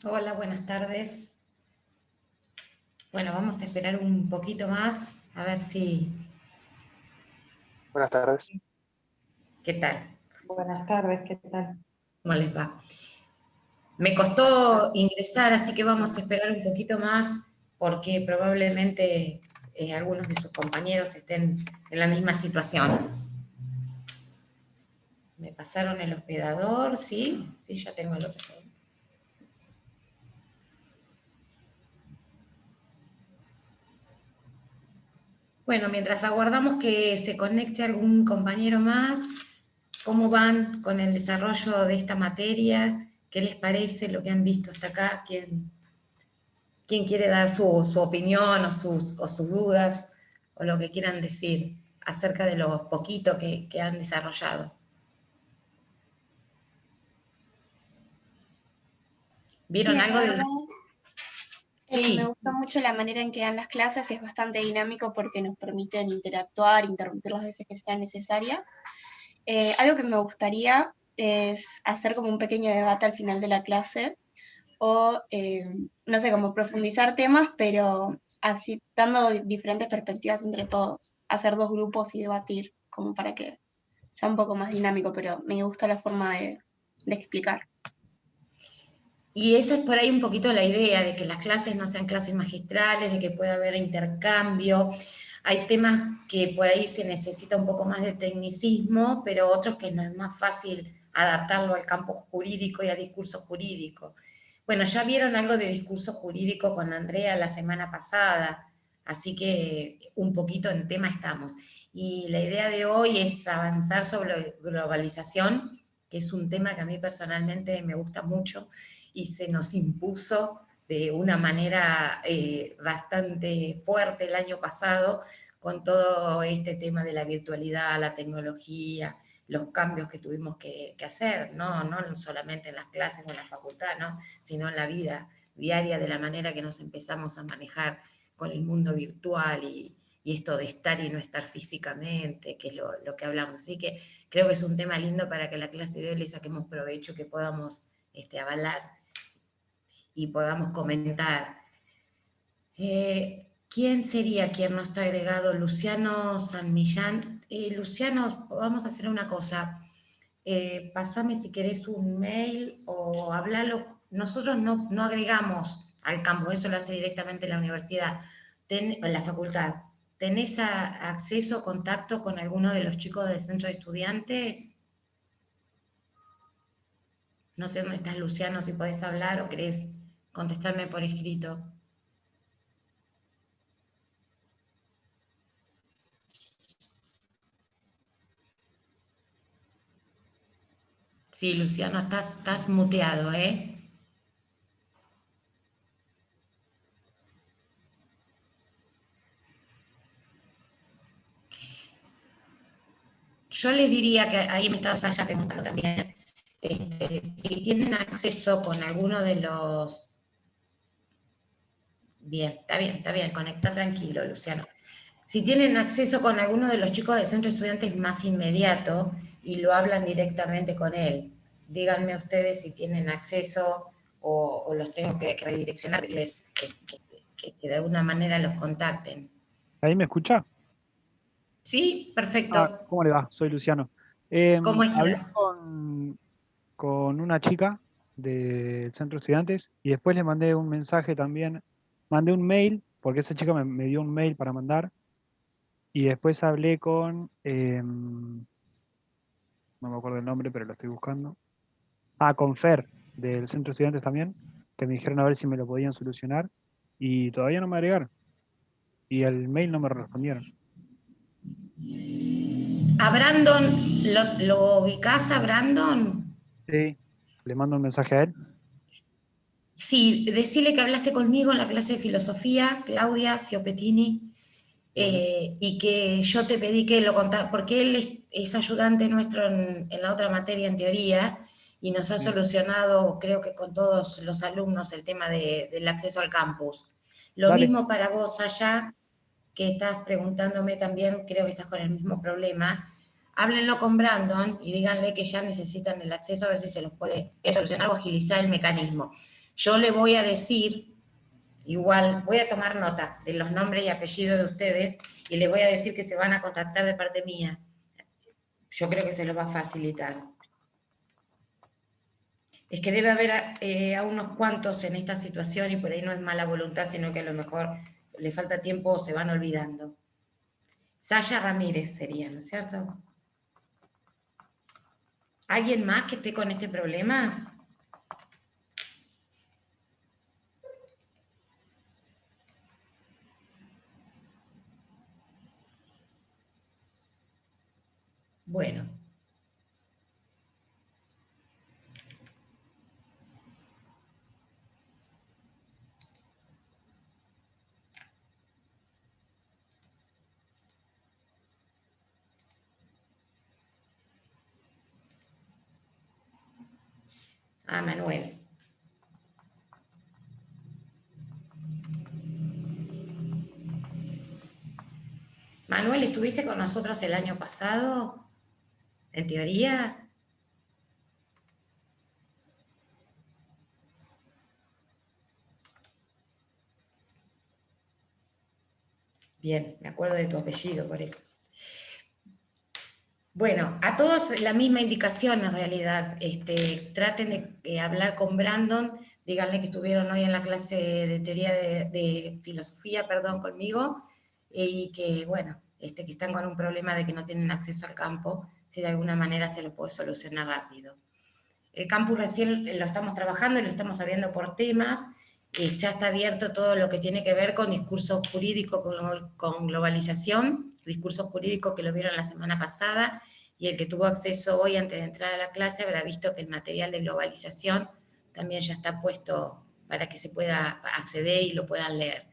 Hola, buenas tardes. Bueno, vamos a esperar un poquito más, a ver si... Buenas tardes. ¿Qué tal? Buenas tardes, ¿qué tal? ¿Cómo les va? Me costó ingresar, así que vamos a esperar un poquito más porque probablemente algunos de sus compañeros estén en la misma situación. Me pasaron el hospedador, ¿sí? Sí, ya tengo el hospedador. Bueno, mientras aguardamos que se conecte algún compañero más, ¿cómo van con el desarrollo de esta materia? ¿Qué les parece lo que han visto hasta acá? ¿Quién quiere dar su opinión o sus dudas o lo que quieran decir acerca de lo poquito que han desarrollado? ¿Vieron Bien, algo la de...? verdad, me Sí, gusta mucho la manera en que dan las clases, es bastante dinámico porque nos permiten interactuar, interrumpir las veces que sean necesarias. Algo que me gustaría es hacer como un pequeño debate al final de la clase o, no sé, como profundizar temas, pero así dando diferentes perspectivas entre todos, hacer dos grupos y debatir como para que sea un poco más dinámico, pero me gusta la forma de explicar. y esa es por ahí un poquito la idea, de que las clases no sean clases magistrales, de que pueda haber intercambio. Hay temas que por ahí se necesita un poco más de tecnicismo, pero otros que no es más fácil adaptarlo al campo jurídico y al discurso jurídico. Bueno, ya vieron algo de discurso jurídico con Andrea la semana pasada, así que un poquito en tema estamos. Y la idea de hoy es avanzar sobre globalización, que es un tema que a mí personalmente me gusta mucho y se nos impuso de una manera bastante fuerte el año pasado con todo este tema de la virtualidad, la tecnología, los cambios que tuvimos que hacer, no solamente en las clases o en la facultad, ¿no? Sino en la vida diaria, de la manera que nos empezamos a manejar con el mundo virtual y esto de estar y no estar físicamente, que es lo que hablamos. Así que creo que es un tema lindo para que la clase de hoy le saquemos provecho, que podamos avalar y podamos comentar. ¿Quién sería quien no está agregado? Luciano San Millán. Luciano, vamos a hacer una cosa. Pásame si querés un mail o hablalo. Nosotros no agregamos al campus, eso lo hace directamente la universidad, la facultad. ¿Tenés acceso, contacto con alguno de los chicos del centro de estudiantes? No sé dónde estás, Luciano, si podés hablar o querés contestarme por escrito. Sí, Luciano, estás muteado, ¿eh? Yo les diría que ahí me estabas allá preguntando también, si tienen acceso con alguno de los... Bien, está bien, conecta tranquilo, Luciano. Si tienen acceso con alguno de los chicos del centro de estudiantes más inmediato y lo hablan directamente con él, díganme ustedes si tienen acceso o los tengo que redireccionar, que de alguna manera los contacten. ¿Ahí me escucha? Sí, perfecto. ¿Cómo le va? Soy Luciano. ¿Cómo Hablé estás? con una chica del centro de estudiantes y después le mandé un mensaje también. Mandé un mail, porque esa chica me dio un mail para mandar. Y después hablé no me acuerdo el nombre, pero lo estoy buscando. Con Fer, del centro de estudiantes también, que me dijeron a ver si me lo podían solucionar. Y todavía no me agregaron. Y el mail no me respondieron. ¿A Brandon lo ubicás a Brandon? Sí, le mando un mensaje a él. Sí, decirle que hablaste conmigo en la clase de filosofía, Claudia Fiopettini, Bueno, y que yo te pedí que lo contara, porque él es ayudante nuestro en la otra materia en teoría, y nos ha sí. solucionado, creo que con todos los alumnos, el tema del acceso al campus. Lo Dale, mismo para vos allá, que estás preguntándome también, creo que estás con el mismo problema. Háblenlo con Brandon y díganle que ya necesitan el acceso, a ver si se los puede solucionar o agilizar el mecanismo. Yo le voy a decir, igual, voy a tomar nota de los nombres y apellidos de ustedes y les voy a decir que se van a contactar de parte mía. Yo creo que se los va a facilitar. Es que debe haber a unos cuantos en esta situación y por ahí no es mala voluntad, sino que a lo mejor le falta tiempo o se van olvidando. Saya Ramírez sería, ¿no es cierto? ¿Alguien más que esté con este problema? Bueno. Ah, Manuel. Manuel, ¿estuviste con nosotros el año pasado? ¿En teoría? Bien, me acuerdo de tu apellido, por eso. Bueno, a todos la misma indicación en realidad. Traten de hablar con Brandon, díganle que estuvieron hoy en la clase de teoría de filosofía, perdón, conmigo, y que, bueno, que están con un problema de que no tienen acceso al campo, si de alguna manera se lo puede solucionar rápido. El campus recién lo estamos trabajando y lo estamos abriendo por temas, ya está abierto todo lo que tiene que ver con discurso jurídico, con globalización, discurso jurídico que lo vieron la semana pasada, y el que tuvo acceso hoy antes de entrar a la clase habrá visto que el material de globalización también ya está puesto para que se pueda acceder y lo puedan leer.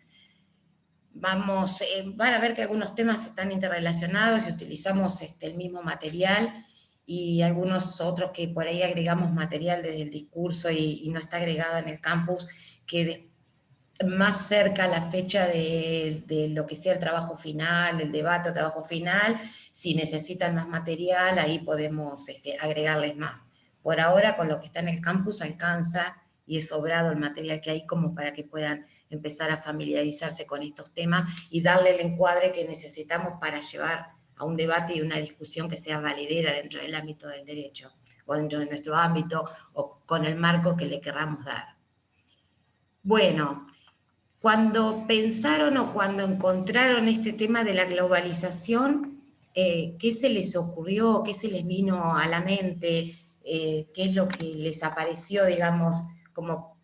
Van a ver que algunos temas están interrelacionados y utilizamos el mismo material, y algunos otros que por ahí agregamos material desde el discurso y no está agregado en el campus, que más cerca a la fecha de lo que sea el trabajo final, el debate o trabajo final, si necesitan más material, ahí podemos agregarles más. Por ahora, con lo que está en el campus alcanza y es sobrado el material que hay como para que puedan empezar a familiarizarse con estos temas y darle el encuadre que necesitamos para llevar a un debate y una discusión que sea valedera dentro del ámbito del derecho, o dentro de nuestro ámbito, o con el marco que le querramos dar. Bueno, cuando pensaron o cuando encontraron este tema de la globalización, ¿qué se les ocurrió? ¿Qué se les vino a la mente? ¿Qué es lo que les apareció, digamos, como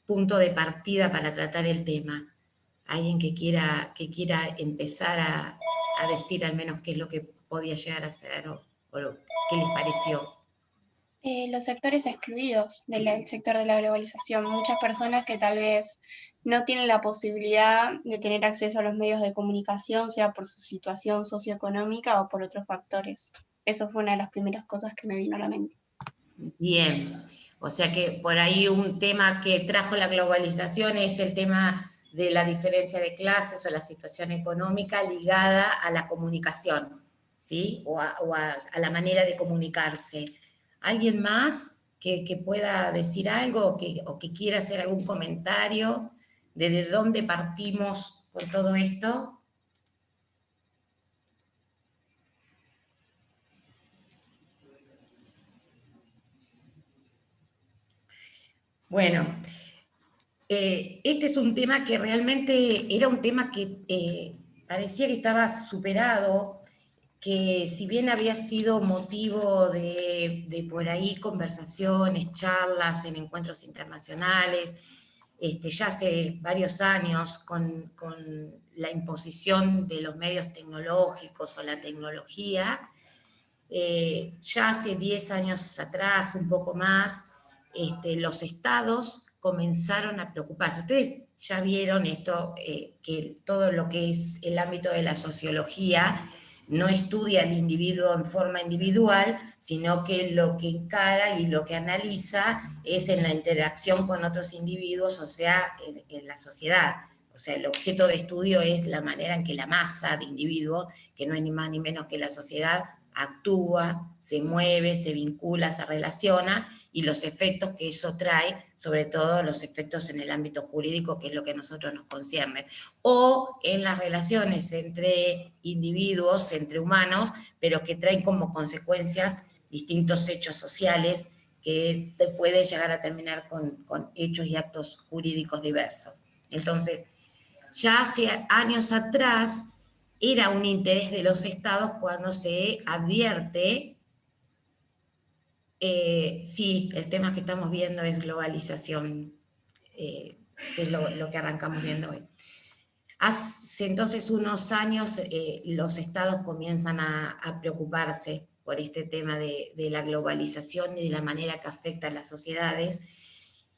punto de partida para tratar el tema? Alguien que quiera empezar a decir al menos qué es lo que podía llegar a ser o qué les pareció. Los sectores excluidos del sector de la globalización, muchas personas que tal vez no tienen la posibilidad de tener acceso a los medios de comunicación, sea por su situación socioeconómica o por otros factores. Eso fue una de las primeras cosas que me vino a la mente. Bien, o sea que por ahí un tema que trajo la globalización es el tema de la diferencia de clases o la situación económica ligada a la comunicación, ¿sí? O a la manera de comunicarse. ¿Alguien más que pueda decir algo o que quiera hacer algún comentario de dónde partimos con todo esto? Bueno, este es un tema que realmente era un tema que parecía que estaba superado, que si bien había sido motivo de por ahí conversaciones, charlas en encuentros internacionales, ya hace varios años con la imposición de los medios tecnológicos o la tecnología, ya hace 10 años atrás, un poco más, los estados comenzaron a preocuparse. Ustedes ya vieron esto, que todo lo que es el ámbito de la sociología no estudia al individuo en forma individual, sino que lo que encara y lo que analiza es en la interacción con otros individuos, o sea, en la sociedad. O sea, el objeto de estudio es la manera en que la masa de individuos, que no es ni más ni menos que la sociedad, actúa, se mueve, se vincula, se relaciona, y los efectos que eso trae, sobre todo los efectos en el ámbito jurídico, que es lo que a nosotros nos concierne, o en las relaciones entre individuos, entre humanos, pero que traen como consecuencias distintos hechos sociales que te pueden llegar a terminar con hechos y actos jurídicos diversos. Entonces, ya hace años atrás era un interés de los estados cuando se advierte, sí, el tema que estamos viendo es globalización, que es lo que arrancamos viendo hoy. Hace entonces unos años los estados comienzan a preocuparse por este tema de la globalización y de la manera que afecta a las sociedades.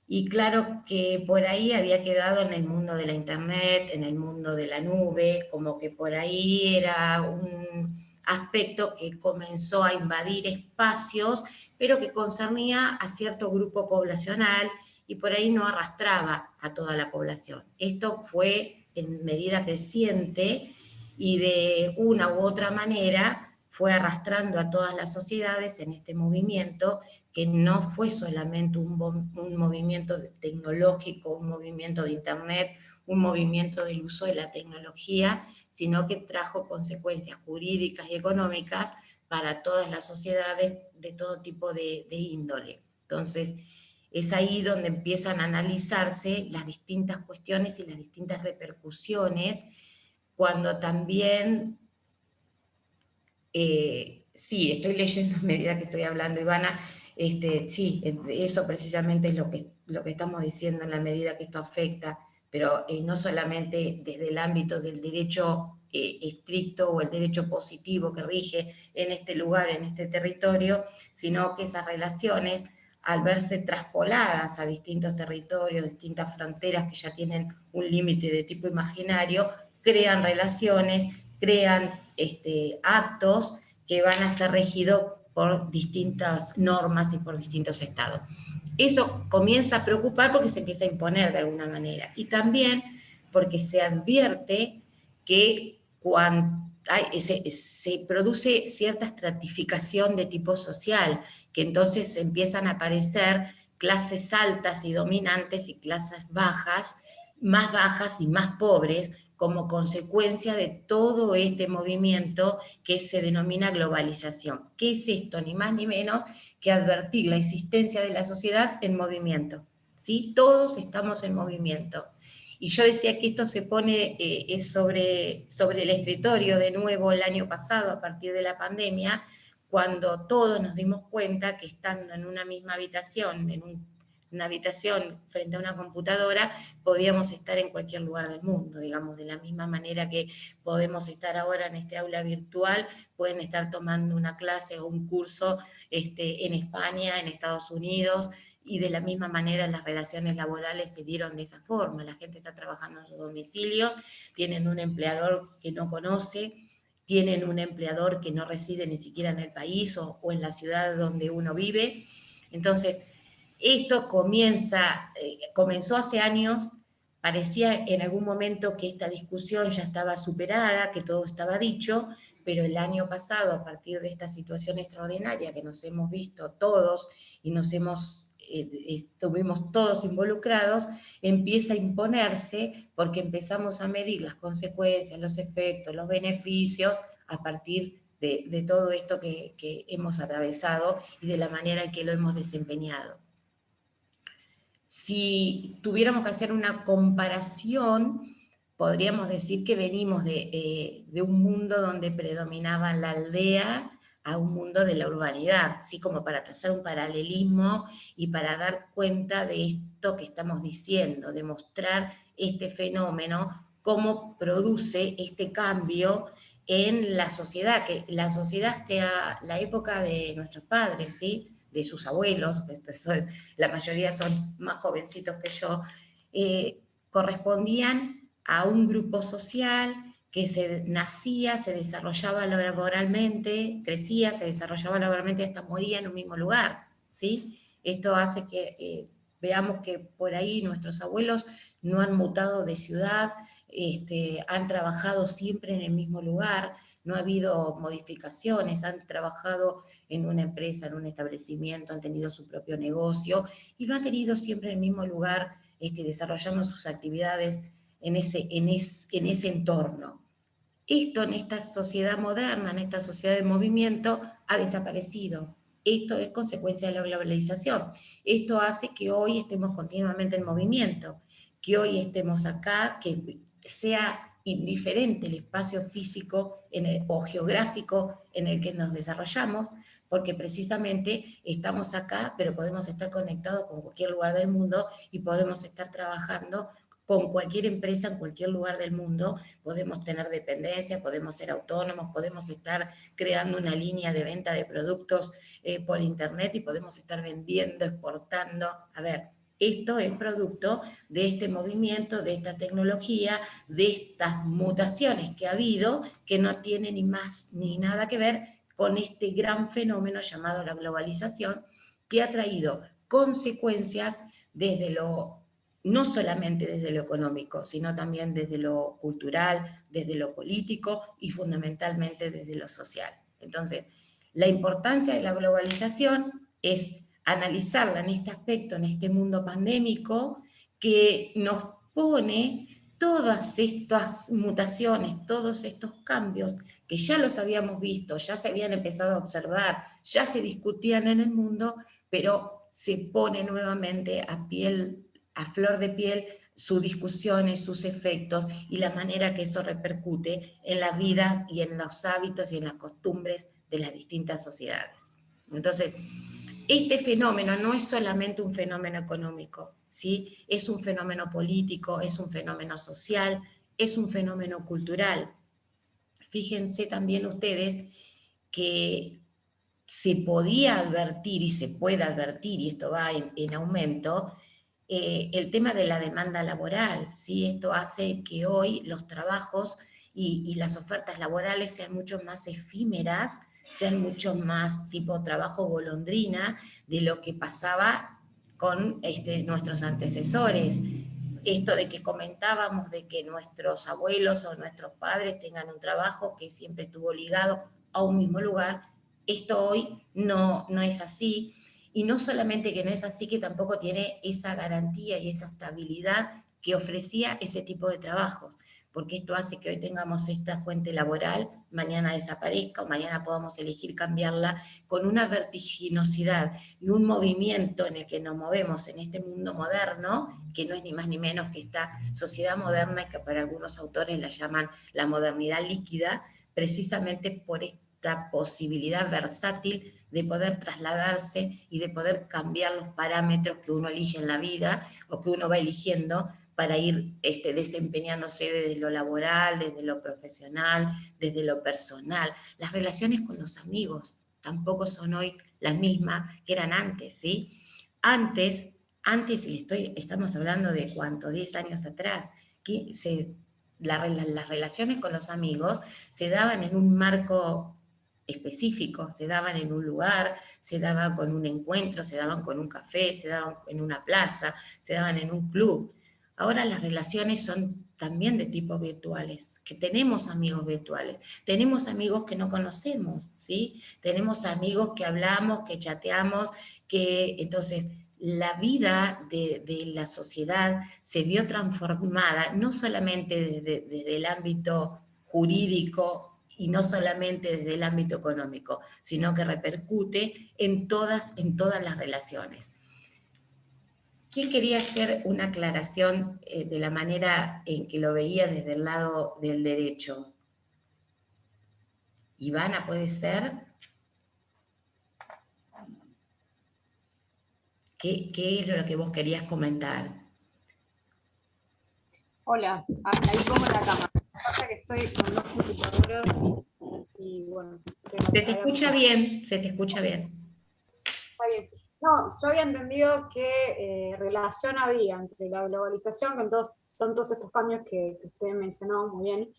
Y claro que por ahí había quedado en el mundo de la internet, en el mundo de la nube, como que por ahí era un aspecto que comenzó a invadir espacios, pero que concernía a cierto grupo poblacional y por ahí no arrastraba a toda la población. Esto fue en medida creciente y de una u otra manera fue arrastrando a todas las sociedades en este movimiento, que no fue solamente un movimiento tecnológico, un movimiento de internet, un movimiento del uso de la tecnología, sino que trajo consecuencias jurídicas y económicas para todas las sociedades de todo tipo de índole. Entonces, es ahí donde empiezan a analizarse las distintas cuestiones y las distintas repercusiones, cuando también, sí, estoy leyendo a medida que estoy hablando, Ivana, sí, eso precisamente es lo que estamos diciendo en la medida que esto afecta, pero no solamente desde el ámbito del derecho estricto o el derecho positivo que rige en este lugar, en este territorio, sino que esas relaciones, al verse traspoladas a distintos territorios, distintas fronteras que ya tienen un límite de tipo imaginario, crean relaciones, crean actos que van a estar regidos por distintas normas y por distintos estados. Eso comienza a preocupar porque se empieza a imponer de alguna manera. Y también porque se advierte que cuando se produce cierta estratificación de tipo social, que entonces empiezan a aparecer clases altas y dominantes y clases bajas y más pobres, como consecuencia de todo este movimiento que se denomina globalización. ¿Qué es esto? Ni más ni menos que advertir la existencia de la sociedad en movimiento, ¿sí? Todos estamos en movimiento. Y yo decía que esto se pone sobre el escritorio de nuevo el año pasado, a partir de la pandemia, cuando todos nos dimos cuenta que estando en una misma habitación, una habitación frente a una computadora, podíamos estar en cualquier lugar del mundo, digamos, de la misma manera que podemos estar ahora en este aula virtual, pueden estar tomando una clase o un curso en España, en Estados Unidos, y de la misma manera las relaciones laborales se dieron de esa forma. La gente está trabajando en sus domicilios, tienen un empleador que no conoce, tienen un empleador que no reside ni siquiera en el país o en la ciudad donde uno vive. Entonces, esto comenzó hace años, parecía en algún momento que esta discusión ya estaba superada, que todo estaba dicho, pero el año pasado, a partir de esta situación extraordinaria que nos hemos visto todos y estuvimos todos involucrados, empieza a imponerse porque empezamos a medir las consecuencias, los efectos, los beneficios a partir de todo esto que hemos atravesado y de la manera en que lo hemos desempeñado. Si tuviéramos que hacer una comparación, podríamos decir que venimos de un mundo donde predominaba la aldea a un mundo de la urbanidad, así como para trazar un paralelismo y para dar cuenta de esto que estamos diciendo, de mostrar este fenómeno, cómo produce este cambio en la sociedad, que la sociedad hasta la época de nuestros padres, ¿sí?, de sus abuelos, la mayoría son más jovencitos que yo, correspondían a un grupo social que nacía, se desarrollaba laboralmente, crecía, se desarrollaba laboralmente hasta moría en un mismo lugar, ¿sí? Esto hace que veamos que por ahí nuestros abuelos no han mutado de ciudad, han trabajado siempre en el mismo lugar, no ha habido modificaciones, han trabajado en una empresa, en un establecimiento, han tenido su propio negocio y lo han tenido siempre en el mismo lugar, desarrollando sus actividades en ese entorno. Esto en esta sociedad moderna, en esta sociedad de movimiento, ha desaparecido. Esto es consecuencia de la globalización. Esto hace que hoy estemos continuamente en movimiento, que hoy estemos acá, que sea indiferente el espacio físico o geográfico en el que nos desarrollamos, porque precisamente estamos acá, pero podemos estar conectados con cualquier lugar del mundo y podemos estar trabajando con cualquier empresa en cualquier lugar del mundo, podemos tener dependencia, podemos ser autónomos, podemos estar creando una línea de venta de productos por internet y podemos estar vendiendo, exportando. A ver, esto es producto de este movimiento, de esta tecnología, de estas mutaciones que ha habido, que no tienen ni más ni nada que ver con este gran fenómeno llamado la globalización, que ha traído consecuencias desde no solamente desde lo económico, sino también desde lo cultural, desde lo político y fundamentalmente desde lo social. Entonces, la importancia de la globalización es analizarla en este aspecto, en este mundo pandémico, que nos pone todas estas mutaciones, todos estos cambios que ya los habíamos visto, ya se habían empezado a observar, ya se discutían en el mundo, pero se pone nuevamente a flor de piel sus discusiones, sus efectos y la manera que eso repercute en la vida y en los hábitos y en las costumbres de las distintas sociedades. Entonces, este fenómeno no es solamente un fenómeno económico, ¿sí? Es un fenómeno político, es un fenómeno social, es un fenómeno cultural. Fíjense también ustedes que se podía advertir y se puede advertir, y esto va en aumento, el tema de la demanda laboral, ¿sí? Esto hace que hoy los trabajos y las ofertas laborales sean mucho más efímeras, sean mucho más tipo trabajo golondrina de lo que pasaba con nuestros antecesores. Esto de que comentábamos de que nuestros abuelos o nuestros padres tengan un trabajo que siempre estuvo ligado a un mismo lugar, esto hoy no es así. Y no solamente que no es así, que tampoco tiene esa garantía y esa estabilidad que ofrecía ese tipo de trabajos, porque esto hace que hoy tengamos esta fuente laboral, mañana desaparezca o mañana podamos elegir cambiarla, con una vertiginosidad y un movimiento en el que nos movemos en este mundo moderno, que no es ni más ni menos que esta sociedad moderna, que para algunos autores la llaman la modernidad líquida, precisamente por esta posibilidad versátil de poder trasladarse y de poder cambiar los parámetros que uno elige en la vida o que uno va eligiendo para ir desempeñándose desde lo laboral, desde lo profesional, desde lo personal. Las relaciones con los amigos tampoco son hoy las mismas que eran antes, ¿sí? Antes estamos hablando de ¿cuánto? 10 años atrás, que las relaciones con los amigos se daban en un marco específico, se daban en un lugar, se daban con un encuentro, se daban con un café, se daban en una plaza, se daban en un club. Ahora las relaciones son también de tipo virtuales, que tenemos amigos virtuales, tenemos amigos que no conocemos, ¿sí? Tenemos amigos que hablamos, que chateamos, que entonces la vida de la sociedad se vio transformada, no solamente desde el ámbito jurídico y no solamente desde el ámbito económico, sino que repercute en todas las relaciones. ¿Quién quería hacer una aclaración de la manera en que lo veía desde el lado del derecho? Ivana, ¿puede ser? ¿Qué es lo que vos querías comentar? Hola, ahí pongo la cámara. Pasa que estoy con dos computadoras y bueno. Se te escucha bien, se te escucha bien. Está bien. No, yo había entendido que relación había entre la globalización, que son todos estos cambios que usted mencionó muy bien,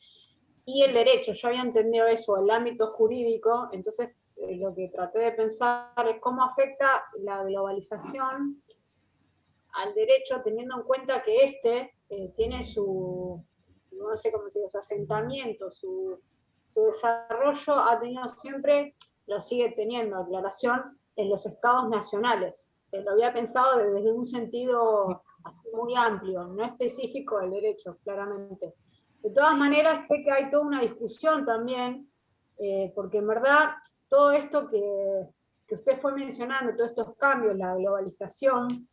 y el derecho. Yo había entendido eso, el ámbito jurídico, entonces lo que traté de pensar es cómo afecta la globalización al derecho, teniendo en cuenta que tiene su, no sé cómo decirlo, su asentamiento, su su desarrollo ha tenido siempre, lo sigue teniendo, aclaración, en los estados nacionales. Lo había pensado desde un sentido muy amplio, no específico del derecho, claramente. De todas maneras, sé que hay toda una discusión también, porque en verdad todo esto que usted fue mencionando, todos estos cambios, la globalización,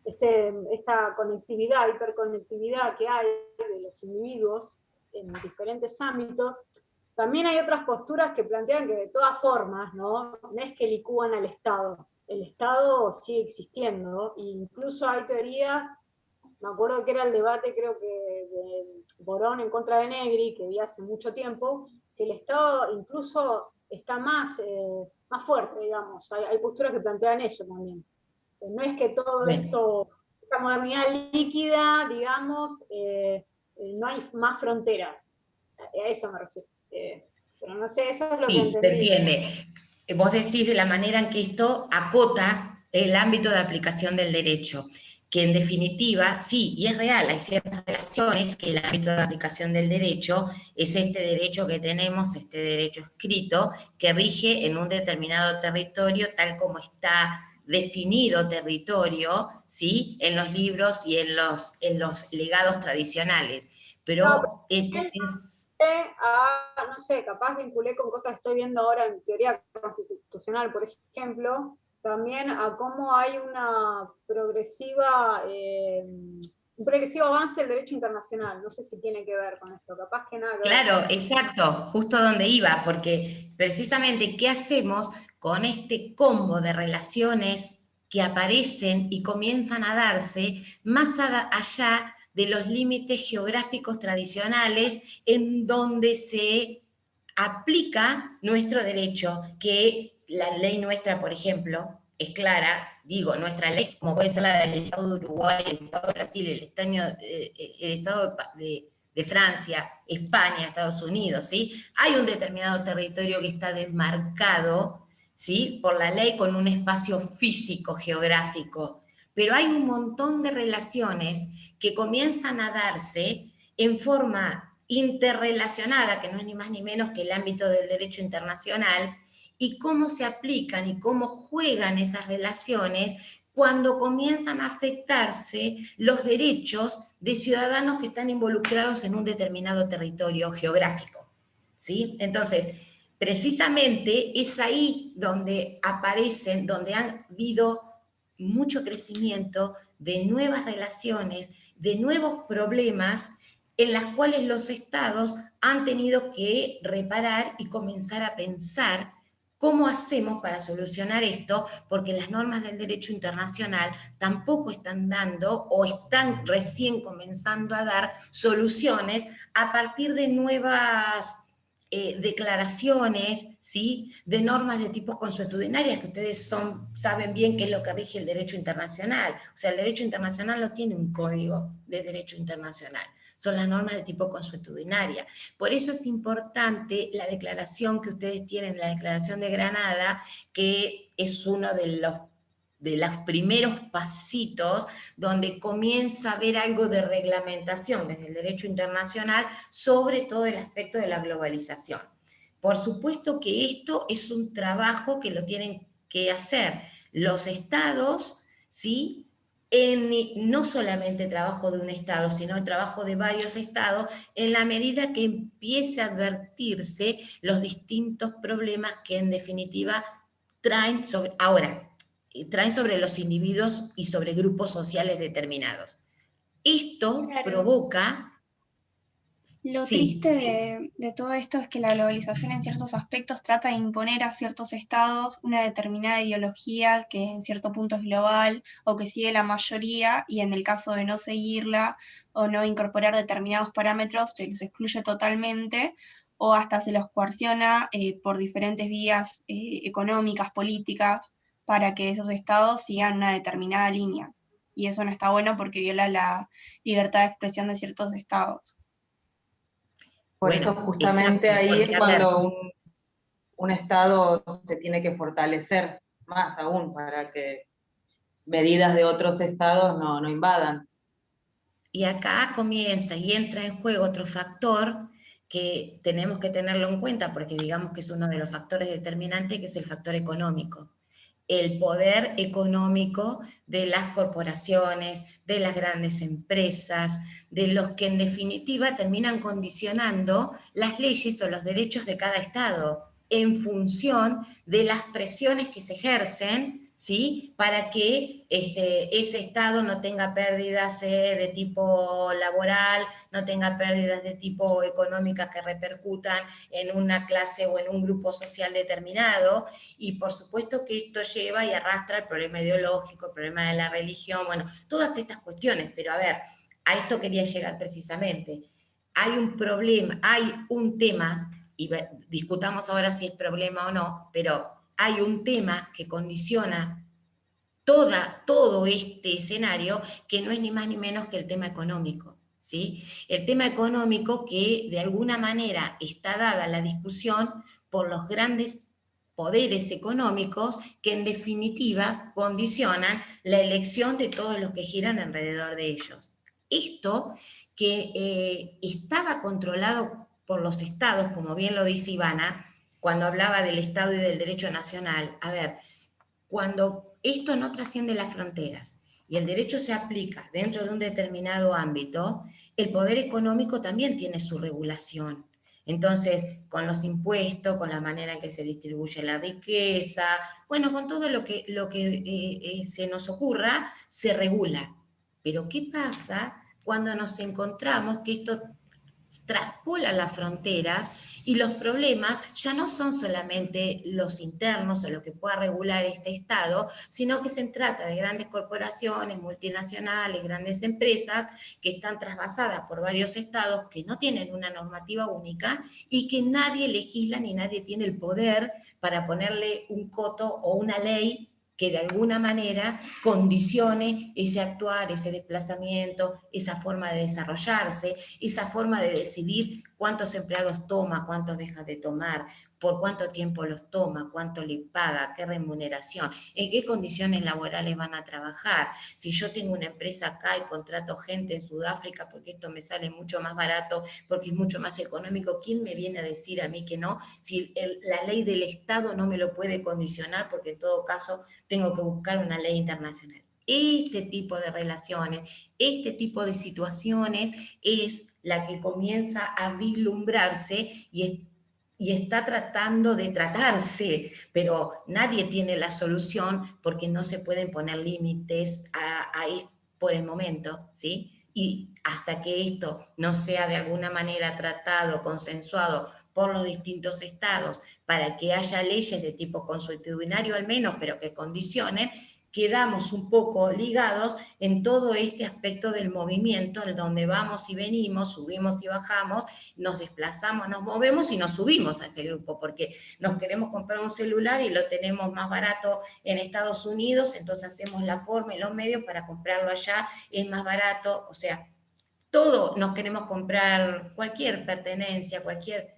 esta conectividad, hiperconectividad que hay de los individuos en diferentes ámbitos, también hay otras posturas que plantean que de todas formas, no es que licúan al Estado. El Estado sigue existiendo, e incluso hay teorías, me acuerdo que era el debate, creo que de Borón en contra de Negri, que vi hace mucho tiempo, que el Estado incluso está más fuerte, digamos. Hay posturas que plantean eso también. No es que todo esto, esta modernidad líquida, digamos, no hay más fronteras. A eso me refiero. Pero no sé, eso es lo que entendí. Sí, se entiende. Vos decís de la manera en que esto acota el ámbito de aplicación del derecho, que en definitiva, sí, y es real, hay ciertas relaciones que el ámbito de aplicación del derecho es este derecho que tenemos, este derecho escrito, que rige en un determinado territorio tal como está definido territorio, ¿sí? En los libros y en los legados tradicionales. Pero no sé, capaz vinculé con cosas que estoy viendo ahora en teoría constitucional, por ejemplo, también a cómo hay un progresivo avance del derecho internacional. No sé si tiene que ver con esto, capaz que nada que ver. Claro, exacto, justo donde iba, porque precisamente, ¿qué hacemos con este combo de relaciones que aparecen y comienzan a darse más allá de los límites geográficos tradicionales en donde se aplica nuestro derecho, que la ley nuestra, por ejemplo, es clara, digo, nuestra ley, como puede ser la del Estado de Uruguay, el Estado de Brasil, el Estado de Francia, España, Estados Unidos, ¿sí? Hay un determinado territorio que está desmarcado, ¿sí? Por la ley con un espacio físico, geográfico, pero hay un montón de relaciones que comienzan a darse en forma interrelacionada, que no es ni más ni menos que el ámbito del derecho internacional, y cómo se aplican y cómo juegan esas relaciones cuando comienzan a afectarse los derechos de ciudadanos que están involucrados en un determinado territorio geográfico, ¿sí? Entonces, precisamente es ahí donde aparecen, donde han habido mucho crecimiento de nuevas relaciones, de nuevos problemas en las cuales los estados han tenido que reparar y comenzar a pensar cómo hacemos para solucionar esto, porque las normas del derecho internacional tampoco están dando o están recién comenzando a dar soluciones a partir de nuevas declaraciones, ¿sí? De normas de tipo consuetudinarias, que ustedes saben bien qué es lo que rige el derecho internacional. O sea, el derecho internacional no tiene un código de derecho internacional, son las normas de tipo consuetudinaria. Por eso es importante la declaración que ustedes tienen, la Declaración de Granada, que es uno de los primeros pasitos donde comienza a haber algo de reglamentación desde el derecho internacional sobre todo el aspecto de la globalización. Por supuesto que esto es un trabajo que lo tienen que hacer los estados, ¿sí? No solamente trabajo de un estado, sino el trabajo de varios estados, en la medida que empiece a advertirse los distintos problemas que en definitiva traen sobre los individuos y sobre grupos sociales determinados. Esto provoca... Lo Sí. triste de todo esto es que la globalización en ciertos aspectos trata de imponer a ciertos estados una determinada ideología que en cierto punto es global o que sigue la mayoría, y en el caso de no seguirla o no incorporar determinados parámetros se los excluye totalmente o hasta se los coerciona por diferentes vías económicas, políticas, para que esos estados sigan una determinada línea. Y eso no está bueno porque viola la libertad de expresión de ciertos estados. Por Bueno, eso justamente exacto, ahí porque, es cuando un Estado se tiene que fortalecer más aún para que medidas de otros estados no invadan. Y acá comienza y entra en juego otro factor que tenemos que tenerlo en cuenta, porque digamos que es uno de los factores determinantes, que es el factor económico. El poder económico de las corporaciones, de las grandes empresas, de los que en definitiva terminan condicionando las leyes o los derechos de cada Estado en función de las presiones que se ejercen, ¿sí? Para que ese Estado no tenga pérdidas de tipo laboral, no tenga pérdidas de tipo económicas que repercutan en una clase o en un grupo social determinado, y por supuesto que esto lleva y arrastra el problema ideológico, el problema de la religión, bueno, todas estas cuestiones, pero a ver, a esto quería llegar precisamente. Hay un problema, hay un tema, y discutamos ahora si es problema o no, pero hay un tema que condiciona todo este escenario, que no es ni más ni menos que el tema económico, ¿sí? El tema económico que de alguna manera está dada la discusión por los grandes poderes económicos que en definitiva condicionan la elección de todos los que giran alrededor de ellos. Esto que estaba controlado por los estados, como bien lo dice Ivana, cuando hablaba del Estado y del derecho nacional. A ver, cuando esto no trasciende las fronteras y el derecho se aplica dentro de un determinado ámbito, el poder económico también tiene su regulación. Entonces, con los impuestos, con la manera en que se distribuye la riqueza, bueno, con todo lo que se nos ocurra, se regula. Pero ¿qué pasa cuando nos encontramos que esto traspola las fronteras y los problemas ya no son solamente los internos o lo que pueda regular este Estado, sino que se trata de grandes corporaciones, multinacionales, grandes empresas que están trasvasadas por varios estados que no tienen una normativa única y que nadie legisla ni nadie tiene el poder para ponerle un coto o una ley que de alguna manera condicione ese actuar, ese desplazamiento, esa forma de desarrollarse, esa forma de decidir cuántos empleados toma, cuántos deja de tomar, por cuánto tiempo los toma, cuánto le paga, qué remuneración, en qué condiciones laborales van a trabajar. Si yo tengo una empresa acá y contrato gente en Sudáfrica porque esto me sale mucho más barato, porque es mucho más económico, ¿quién me viene a decir a mí que no? Si la ley del Estado no me lo puede condicionar, porque en todo caso tengo que buscar una ley internacional. Este tipo de relaciones, este tipo de situaciones es la que comienza a vislumbrarse y está tratando de tratarse, pero nadie tiene la solución porque no se pueden poner límites por el momento, ¿sí? Y hasta que esto no sea de alguna manera tratado, consensuado por los distintos estados, para que haya leyes de tipo consuetudinario al menos, pero que condicionen, quedamos un poco ligados en todo este aspecto del movimiento, en donde vamos y venimos, subimos y bajamos, nos desplazamos, nos movemos y nos subimos a ese grupo, porque nos queremos comprar un celular y lo tenemos más barato en Estados Unidos, entonces hacemos la forma y los medios para comprarlo allá, es más barato, o sea, todo nos queremos comprar, cualquier pertenencia, cualquier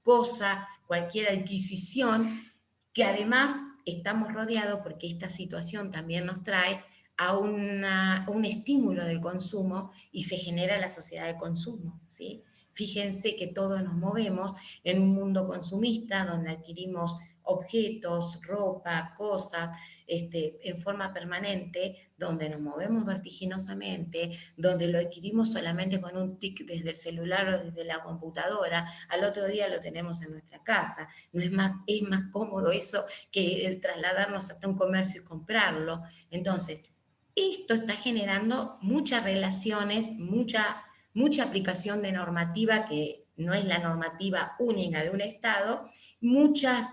cosa, cualquier adquisición, que además estamos rodeados porque esta situación también nos trae a un estímulo del consumo y se genera la sociedad de consumo, ¿sí? Fíjense que todos nos movemos en un mundo consumista donde adquirimos objetos, ropa, cosas, en forma permanente, donde nos movemos vertiginosamente, donde lo adquirimos solamente con un tic desde el celular o desde la computadora, al otro día lo tenemos en nuestra casa. No es más cómodo eso que el trasladarnos hasta un comercio y comprarlo. Entonces, esto está generando muchas relaciones, mucha aplicación de normativa que no es la normativa única de un Estado, muchas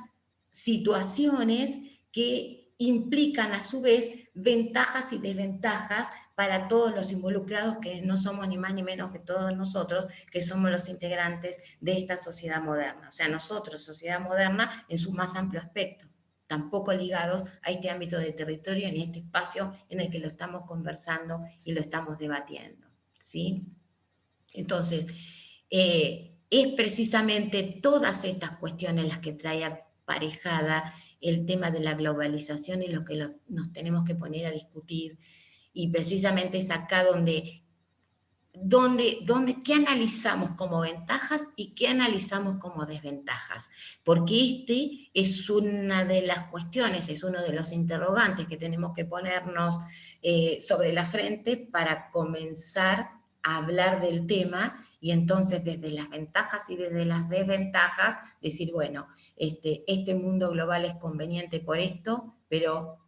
situaciones que implican a su vez ventajas y desventajas para todos los involucrados, que no somos ni más ni menos que todos nosotros, que somos los integrantes de esta sociedad moderna. O sea, nosotros, sociedad moderna, en su más amplio aspecto, tampoco ligados a este ámbito de territorio ni a este espacio en el que lo estamos conversando y lo estamos debatiendo, ¿sí? Entonces, es precisamente todas estas cuestiones las que trae aparejada el tema de la globalización y lo que nos tenemos que poner a discutir, y precisamente es acá donde ¿qué analizamos como ventajas y qué analizamos como desventajas? Porque este es una de las cuestiones, es uno de los interrogantes que tenemos que ponernos sobre la frente para comenzar a hablar del tema, y entonces desde las ventajas y desde las desventajas decir, bueno, este mundo global es conveniente por esto, pero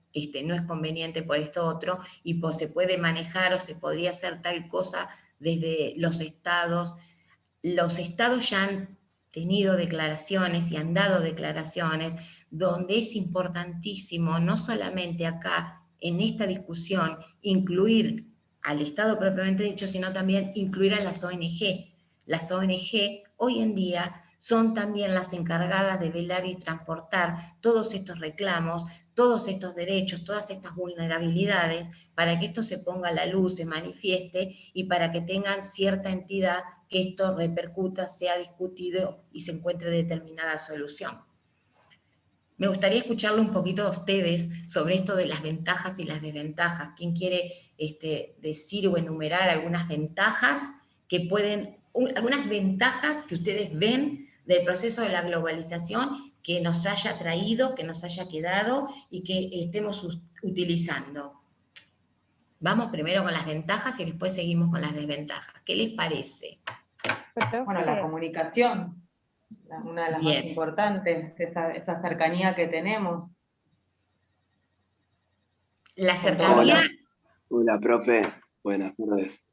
no es conveniente por esto otro, y pues se puede manejar o se podría hacer tal cosa desde los estados. Los estados ya han tenido declaraciones y han dado declaraciones donde es importantísimo, no solamente acá, en esta discusión, incluir al Estado propiamente dicho, sino también incluir a las ONG. Las ONG hoy en día son también las encargadas de velar y transportar todos estos reclamos, todos estos derechos, todas estas vulnerabilidades, para que esto se ponga a la luz, se manifieste y para que tengan cierta entidad que esto repercuta, sea discutido y se encuentre determinada solución. Me gustaría escucharle un poquito a ustedes sobre esto de las ventajas y las desventajas. ¿Quién quiere decir o enumerar algunas ventajas algunas ventajas que ustedes ven del proceso de la globalización que nos haya traído, que nos haya quedado y que estemos utilizando? Vamos primero con las ventajas y después seguimos con las desventajas. ¿Qué les parece? Bueno, la comunicación, una de las más importantes, esa cercanía que tenemos. La cercanía... Hola, profe. Buenas tardes.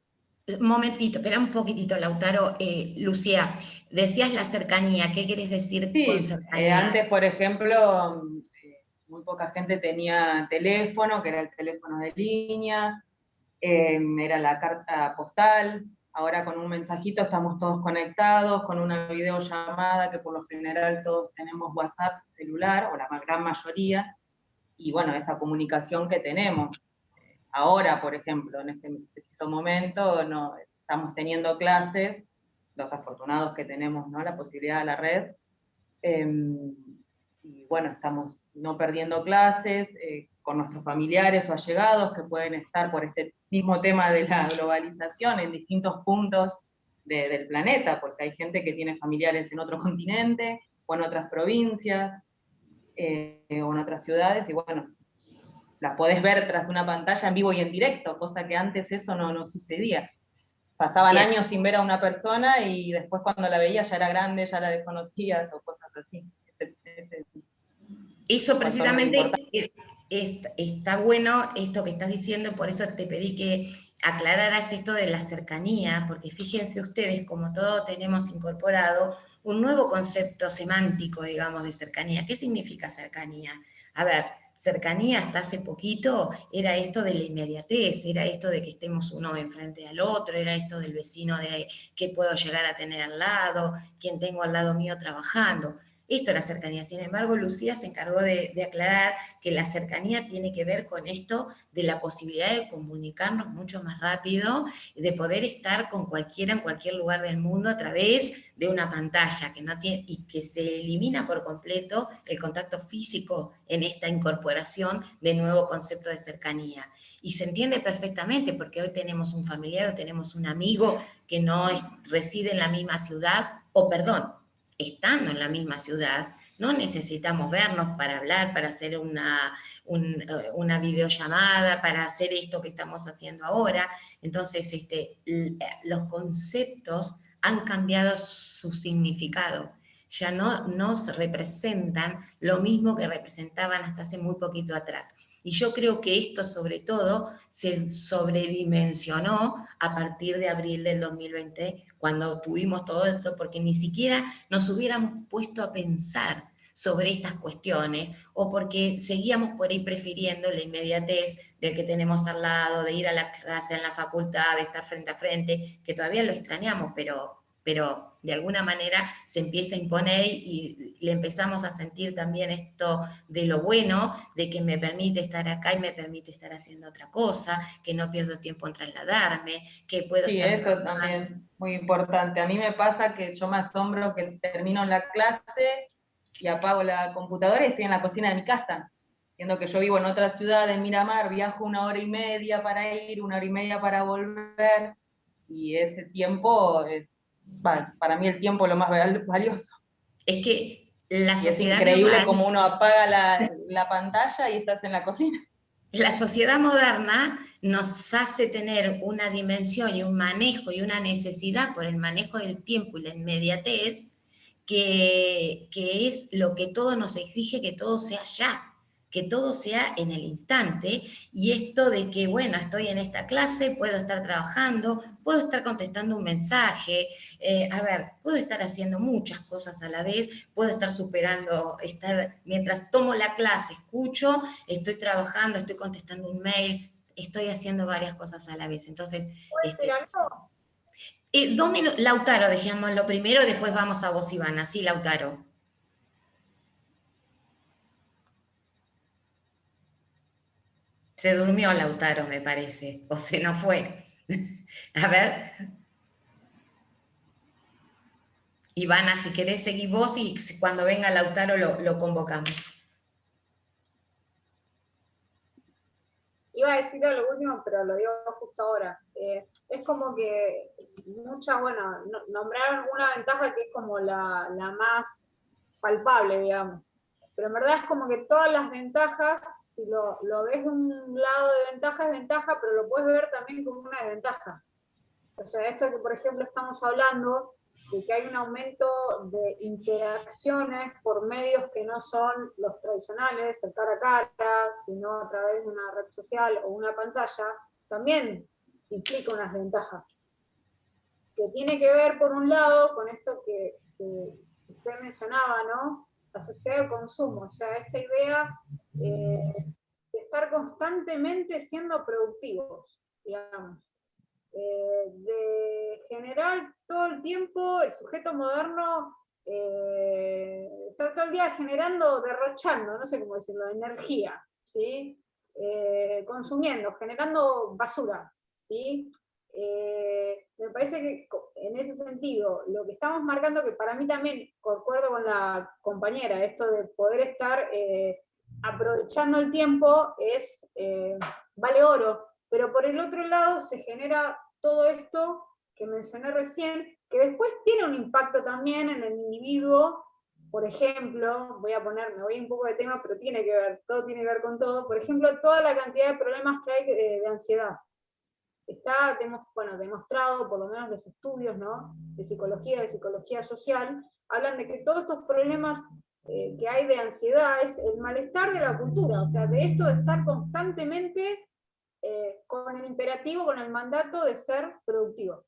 Un momentito, espera un poquitito, Lautaro. Lucía, decías la cercanía, ¿qué querés decir con cercanía? Antes, por ejemplo, muy poca gente tenía teléfono, que era el teléfono de línea, era la carta postal. Ahora con un mensajito estamos todos conectados, con una videollamada, que por lo general todos tenemos WhatsApp celular, o la gran mayoría, y bueno, esa comunicación que tenemos. Ahora, por ejemplo, en este preciso momento, no, estamos teniendo clases, los afortunados que tenemos, ¿no?, la posibilidad de la red, y bueno, estamos no perdiendo clases con nuestros familiares o allegados que pueden estar por este mismo tema de la globalización en distintos puntos del planeta, porque hay gente que tiene familiares en otro continente, o en otras provincias, o en otras ciudades, y bueno, las podés ver tras una pantalla en vivo y en directo, cosa que antes eso no sucedía. Pasaban años sin ver a una persona y después cuando la veías ya era grande, ya la desconocías o cosas así. Eso precisamente está bueno esto que estás diciendo, por eso te pedí que aclararas esto de la cercanía, porque fíjense ustedes como todos tenemos incorporado un nuevo concepto semántico, digamos, de cercanía. ¿Qué significa cercanía? A ver, cercanía hasta hace poquito era esto de la inmediatez, era esto de que estemos uno enfrente al otro, era esto del vecino de que puedo llegar a tener al lado, quien tengo al lado mío trabajando. Esto era cercanía. Sin embargo, Lucía se encargó de aclarar que la cercanía tiene que ver con esto de la posibilidad de comunicarnos mucho más rápido, de poder estar con cualquiera en cualquier lugar del mundo a través de una pantalla que no tiene, y que se elimina por completo el contacto físico en esta incorporación de nuevo concepto de cercanía. Y se entiende perfectamente porque hoy tenemos un familiar o tenemos un amigo que no reside en la misma ciudad, estando en la misma ciudad, no necesitamos vernos para hablar, para hacer una videollamada, para hacer esto que estamos haciendo ahora. Entonces, los conceptos han cambiado su significado. Ya no nos representan lo mismo que representaban hasta hace muy poquito atrás. Y yo creo que esto, sobre todo, se sobredimensionó a partir de abril del 2020, cuando tuvimos todo esto, porque ni siquiera nos hubiéramos puesto a pensar sobre estas cuestiones, o porque seguíamos por ahí prefiriendo la inmediatez del que tenemos al lado, de ir a la clase en la facultad, de estar frente a frente, que todavía lo extrañamos, pero de alguna manera se empieza a imponer y le empezamos a sentir también esto de lo bueno, de que me permite estar acá y me permite estar haciendo otra cosa, que no pierdo tiempo en trasladarme, que puedo estar... Sí, eso también, muy importante. A mí me pasa que yo me asombro que termino la clase y apago la computadora y estoy en la cocina de mi casa, siendo que yo vivo en otra ciudad, en Miramar, viajo 1 hora y media para ir, 1 hora y media para volver. y ese tiempo es, para mí el tiempo es lo más valioso. Es que la Y es sociedad increíble global, como uno apaga la pantalla y estás en la cocina. la sociedad moderna nos hace tener una dimensión y un manejo y una necesidad por el manejo del tiempo y la inmediatez, que es lo que todo nos exige, que todo sea ya, que todo sea en el instante, y esto de que, bueno, estoy en esta clase, puedo estar trabajando, puedo estar contestando un mensaje, puedo estar haciendo muchas cosas a la vez, puedo estar superando, mientras tomo la clase, escucho, estoy trabajando, estoy contestando un mail, estoy haciendo varias cosas a la vez. Entonces, ¿Puedo decir algo? 2 minutos, Lautaro, dejémoslo primero, después vamos a vos, Ivana. Sí, Lautaro. Se durmió Lautaro, me parece, o se nos fue. A ver. Ivana, si querés seguir vos y cuando venga Lautaro lo convocamos. Iba a decir lo último, pero lo digo justo ahora. Es como que nombraron una ventaja que es como la más palpable, digamos. Pero en verdad es como que todas las ventajas, si lo ves de un lado de ventaja, es ventaja, pero lo puedes ver también como una desventaja. O sea, esto que por ejemplo estamos hablando, de que hay un aumento de interacciones por medios que no son los tradicionales, el cara a cara, sino a través de una red social o una pantalla, también implica unas ventajas. Que tiene que ver, por un lado, con esto que usted mencionaba, ¿no? La sociedad de consumo, o sea, esta idea de estar constantemente siendo productivos, digamos. De generar todo el tiempo, el sujeto moderno está todo el día generando, derrochando, no sé cómo decirlo, energía, ¿sí? Consumiendo, generando basura, ¿sí? Me parece que en ese sentido, lo que estamos marcando, que para mí también, concuerdo con la compañera, esto de poder estar aprovechando el tiempo vale oro, pero por el otro lado se genera todo esto que mencioné recién, que después tiene un impacto también en el individuo. Por ejemplo, me voy un poco de tema, pero todo tiene que ver con todo. Por ejemplo, toda la cantidad de problemas que hay de ansiedad. Está demostrado, por lo menos los estudios, ¿no?, de psicología social, hablan de que todos estos problemas que hay de ansiedad es el malestar de la cultura, o sea, de esto de estar constantemente con el imperativo, con el mandato de ser productivo.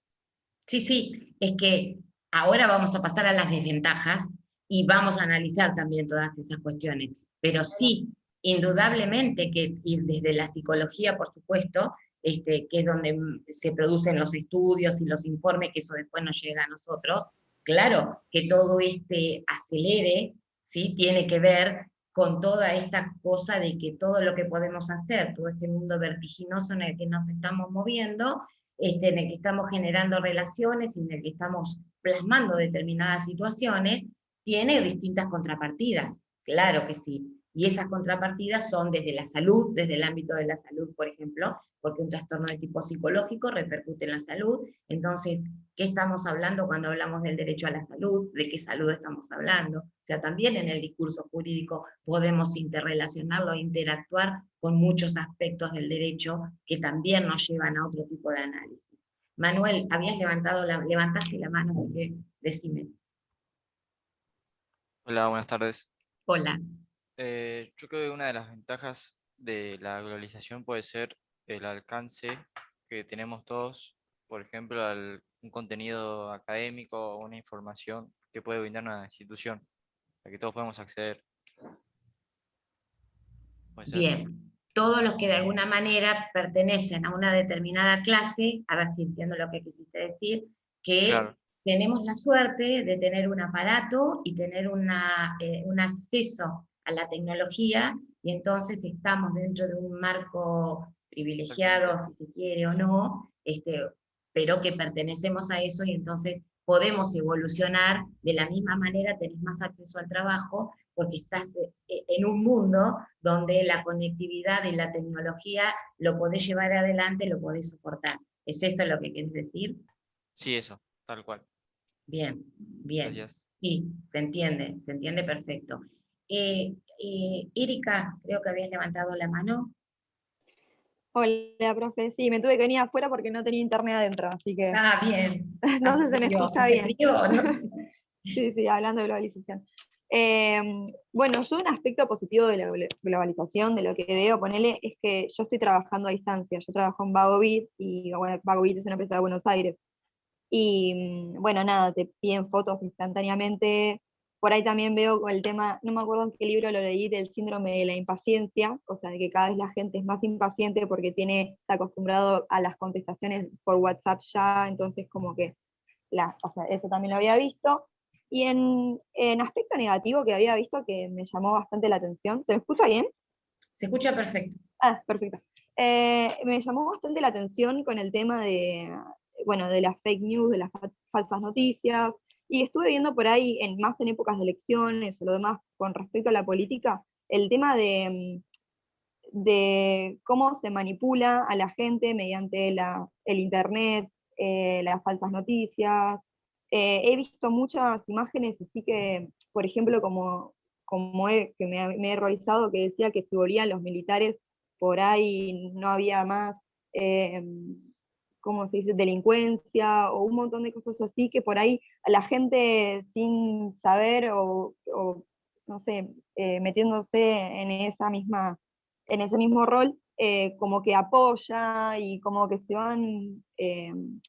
Sí, es que ahora vamos a pasar a las desventajas y vamos a analizar también todas esas cuestiones. Pero sí, indudablemente que, y desde la psicología, por supuesto, que es donde se producen los estudios y los informes, que eso después nos llega a nosotros, claro que todo acelere, ¿sí?, tiene que ver con toda esta cosa de que todo lo que podemos hacer, todo este mundo vertiginoso en el que nos estamos moviendo, en el que estamos generando relaciones y en el que estamos plasmando determinadas situaciones, tiene distintas contrapartidas, claro que sí. Y esas contrapartidas son desde la salud, desde el ámbito de la salud, por ejemplo, porque un trastorno de tipo psicológico repercute en la salud. Entonces, ¿qué estamos hablando cuando hablamos del derecho a la salud? ¿De qué salud estamos hablando? O sea, también en el discurso jurídico podemos interrelacionarlo, interactuar con muchos aspectos del derecho que también nos llevan a otro tipo de análisis. Manuel, levantaste la mano, así que decime. Hola, buenas tardes. Hola. Yo creo que una de las ventajas de la globalización puede ser el alcance que tenemos todos, por ejemplo, un contenido académico o una información que puede brindar una institución, a la que todos podemos acceder. ¿Puede ser? Bien. Todos los que de alguna manera pertenecen a una determinada clase, a ver si entiendo lo que quisiste decir, que Claro. tenemos la suerte de tener un aparato y tener un acceso a la tecnología, y entonces estamos dentro de un marco privilegiado, si se quiere o no, pero que pertenecemos a eso, y entonces podemos evolucionar de la misma manera, tenés más acceso al trabajo, porque estás en un mundo donde la conectividad y la tecnología lo podés llevar adelante, lo podés soportar. ¿Es eso lo que quieres decir? Sí, eso, tal cual. Bien, bien. Gracias. Sí, se entiende perfecto. Erika, creo que habías levantado la mano. Hola, profe. Sí, me tuve que venir afuera porque no tenía internet adentro, así que Ah, bien. no sé si se me escucha ¿Hace bien. frío? No sé. Sí, hablando de globalización. Bueno, yo un aspecto positivo de la globalización, de lo que veo, ponele, es que yo estoy trabajando a distancia. Yo trabajo en Vagovit, y bueno, Vagovit es una empresa de Buenos Aires. Y bueno, nada, te piden fotos instantáneamente. Por ahí también veo con el tema, no me acuerdo en qué libro lo leí, del síndrome de la impaciencia, o sea, de que cada vez la gente es más impaciente porque está acostumbrado a las contestaciones por WhatsApp ya, entonces como que o sea, eso también lo había visto. Y en aspecto negativo que había visto que me llamó bastante la atención, ¿se me escucha bien? Se escucha perfecto. Ah, perfecto. Me llamó bastante la atención con el tema bueno, de las fake news, de las falsas noticias, y estuve viendo por ahí, más en épocas de elecciones o lo demás, con respecto a la política, el tema de cómo se manipula a la gente mediante el internet, las falsas noticias. He visto muchas imágenes, así que, por ejemplo, que me he horrorizado, que decía que si volvían los militares, por ahí no había más, eh, ¿cómo se dice?, delincuencia, o un montón de cosas así, que por ahí a la gente sin saber o no sé, metiéndose en ese mismo rol, como que apoya y como que se van,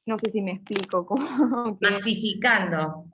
no sé si me explico, como que Masificando.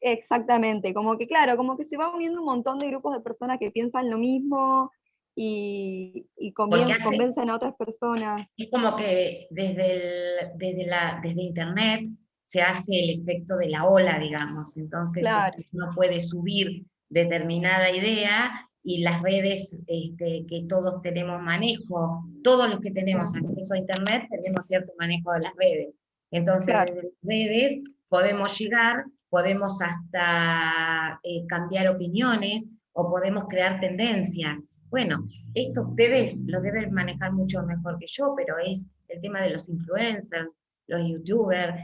exactamente, como que claro, como que se va uniendo un montón de grupos de personas que piensan lo mismo y Porque convencen a otras personas. es como que desde Internet se hace el efecto de la ola, digamos. Entonces Claro, uno puede subir determinada idea y las redes que todos tenemos manejo, todos los que tenemos acceso a Internet tenemos cierto manejo de las redes. Entonces claro, desde las redes podemos llegar, podemos hasta cambiar opiniones o podemos crear tendencias. Bueno, esto ustedes lo deben manejar mucho mejor que yo, pero es el tema de los influencers, los youtubers,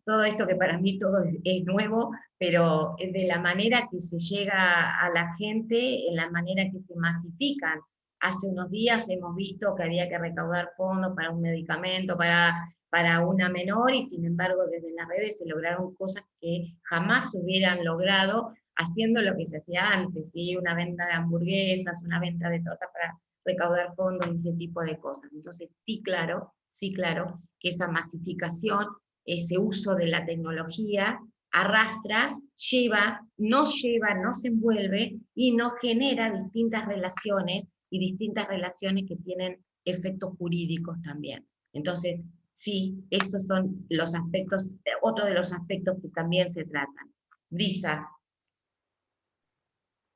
todo esto que para mí todo es nuevo, pero de la manera que se llega a la gente, en la manera que se masifican. Hace unos días hemos visto que había que recaudar fondos para un medicamento, para una menor, y sin embargo desde las redes se lograron cosas que jamás se hubieran logrado haciendo lo que se hacía antes, ¿sí? Una venta de hamburguesas, una venta de tortas para recaudar fondos y ese tipo de cosas. Entonces, sí, claro, que esa masificación, ese uso de la tecnología, arrastra, nos envuelve y nos genera distintas relaciones y distintas relaciones que tienen efectos jurídicos también. Entonces, sí, esos son los aspectos, otro de los aspectos que también se tratan. Brisa,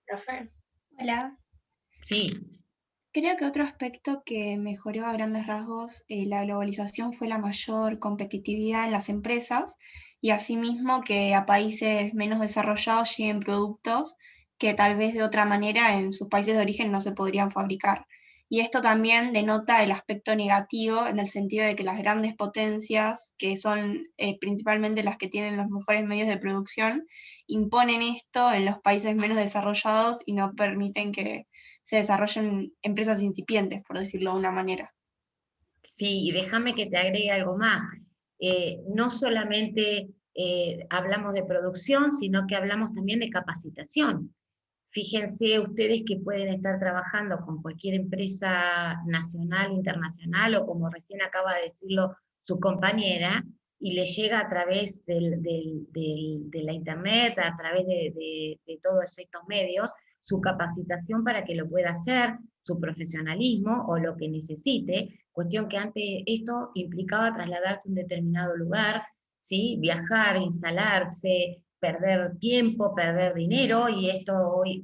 Profe. Hola. sí, Creo que otro aspecto que mejoró a grandes rasgos la globalización fue la mayor competitividad en las empresas y asimismo que a países menos desarrollados lleguen productos que tal vez de otra manera en sus países de origen no se podrían fabricar. Y esto también denota el aspecto negativo en el sentido de que las grandes potencias, que son principalmente las que tienen los mejores medios de producción, imponen esto en los países menos desarrollados y no permiten que se desarrollen empresas incipientes, por decirlo de una manera. sí, y déjame que te agregue algo más. No solamente hablamos de producción, sino que hablamos también de capacitación. Fíjense ustedes que pueden estar trabajando con cualquier empresa nacional, internacional, o como recién acaba de decirlo su compañera, y le llega a través de la internet, a través de todos estos medios, su capacitación para que lo pueda hacer, su profesionalismo o lo que necesite, cuestión que antes esto implicaba trasladarse a un determinado lugar, ¿sí? Viajar, instalarse, perder tiempo, perder dinero, y esto hoy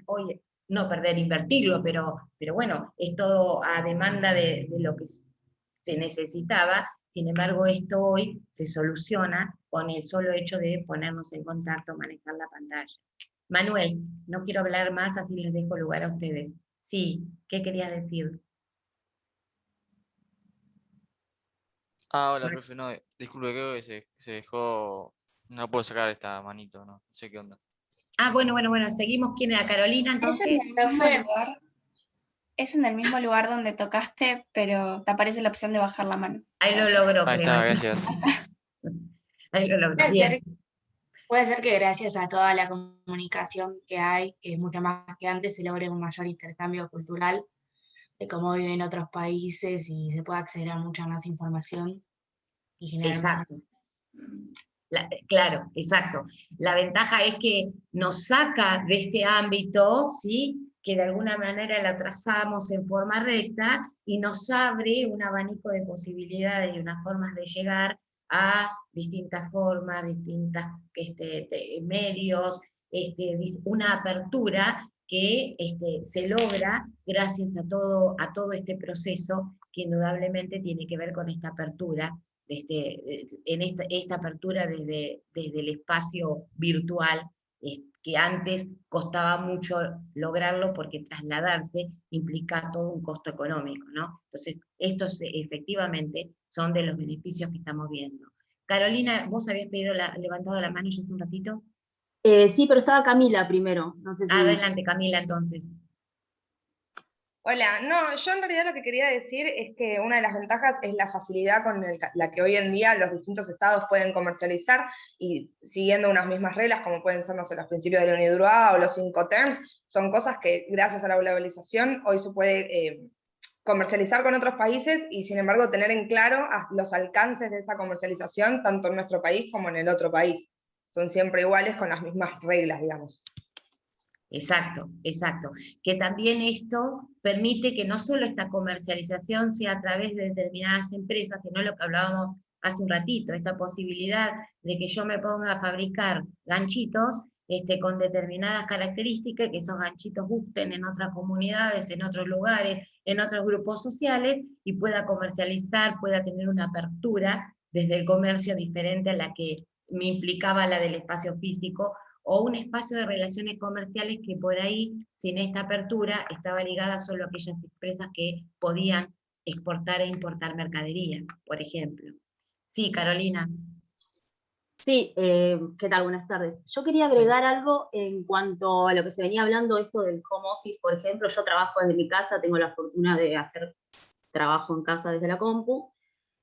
no perder, invertirlo, pero bueno, es todo a demanda de lo que se necesitaba. Sin embargo, esto hoy se soluciona con el solo hecho de ponernos en contacto, manejar la pantalla. Manuel, no quiero hablar más, así les dejo lugar a ustedes. Sí, ¿qué querías decir? Ah, hola, profe, no, disculpe, creo que se dejó, no puedo sacar esta manito, no sé qué onda. Ah, bueno, seguimos. ¿Quién era? Carolina, Es entonces. en el mismo lugar. Es en el mismo lugar donde tocaste, pero te aparece la opción de bajar la mano. Ahí O sea, lo sí. logró, Ahí creo. está, gracias. Ahí lo logró. Puede Bien. ser, puede ser que gracias a toda la comunicación que hay, que es mucho más que antes, se logre un mayor intercambio cultural de cómo viven en otros países y se pueda acceder a mucha más información y generar más. Exacto. Claro, exacto. La ventaja es que nos saca de este ámbito, ¿sí? Que de alguna manera lo trazamos en forma recta y nos abre un abanico de posibilidades y unas formas de llegar a distintas formas, distintos medios, una apertura que se logra gracias a todo este proceso que indudablemente tiene que ver con esta apertura en esta apertura desde el espacio virtual, que antes costaba mucho lograrlo porque trasladarse implica todo un costo económico, ¿no? Entonces, estos efectivamente son de los beneficios que estamos viendo. Carolina, vos habías levantado la mano yo hace un ratito. Sí, pero estaba Camila primero. No sé si... Adelante, Camila, entonces. Hola, no, yo en realidad lo que quería decir es que una de las ventajas es la facilidad con la que hoy en día los distintos estados pueden comercializar y siguiendo unas mismas reglas, como pueden ser, no sé, los principios de la UNIDROIT o los 5 terms, son cosas que gracias a la globalización hoy se puede comercializar con otros países y sin embargo tener en claro los alcances de esa comercialización tanto en nuestro país como en el otro país. Son siempre iguales con las mismas reglas, digamos. Exacto, exacto. Que también esto permite que no solo esta comercialización sea a través de determinadas empresas, sino lo que hablábamos hace un ratito, esta posibilidad de que yo me ponga a fabricar ganchitos con determinadas características, que esos ganchitos gusten en otras comunidades, en otros lugares, en otros grupos sociales, y pueda comercializar, pueda tener una apertura desde el comercio diferente a la que me implicaba la del espacio físico, o un espacio de relaciones comerciales que por ahí, sin esta apertura, estaba ligada solo a aquellas empresas que podían exportar e importar mercadería, por ejemplo. Sí, Carolina. Sí, ¿qué tal? Buenas tardes. Yo quería agregar algo en cuanto a lo que se venía hablando, esto del home office, por ejemplo. Yo trabajo desde mi casa, tengo la fortuna de hacer trabajo en casa desde la compu,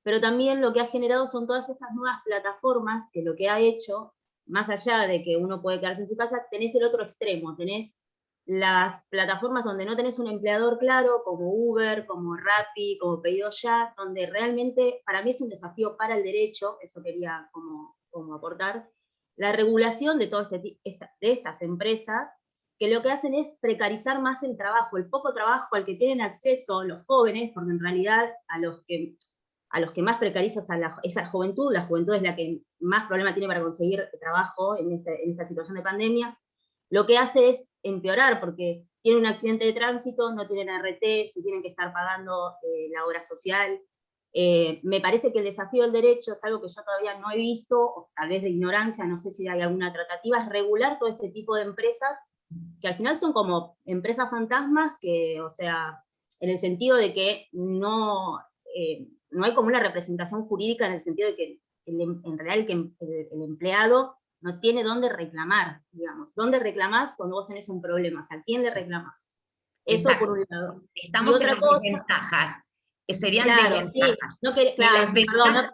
pero también lo que ha generado son todas estas nuevas plataformas que lo que ha hecho, más allá de que uno puede quedarse en su casa, tenés el otro extremo, tenés las plataformas donde no tenés un empleador claro, como Uber, como Rappi, como Pedido Ya, donde realmente para mí es un desafío para el derecho, eso quería como aportar, la regulación de todo de estas empresas, que lo que hacen es precarizar más el trabajo, el poco trabajo al que tienen acceso los jóvenes, porque en realidad a los que más precarizas esa juventud, la juventud es la que más problema tiene para conseguir trabajo en esta situación de pandemia, lo que hace es empeorar, porque tienen un accidente de tránsito, no tienen RT, se tienen que estar pagando la obra social. Me parece que el desafío del derecho es algo que yo todavía no he visto, o tal vez de ignorancia, no sé si hay alguna tratativa, es regular todo este tipo de empresas, que al final son como empresas fantasmas, que, o sea, en el sentido de que no hay como una representación jurídica en el sentido de que en realidad el empleado no tiene dónde reclamar, digamos. ¿Dónde reclamás cuando vos tenés un problema? O sea, ¿a quién le reclamás? Eso Exacto. por un lado. Estamos en las desventajas. Serían claro, desventajas. Sí. Claro, sí, perdón,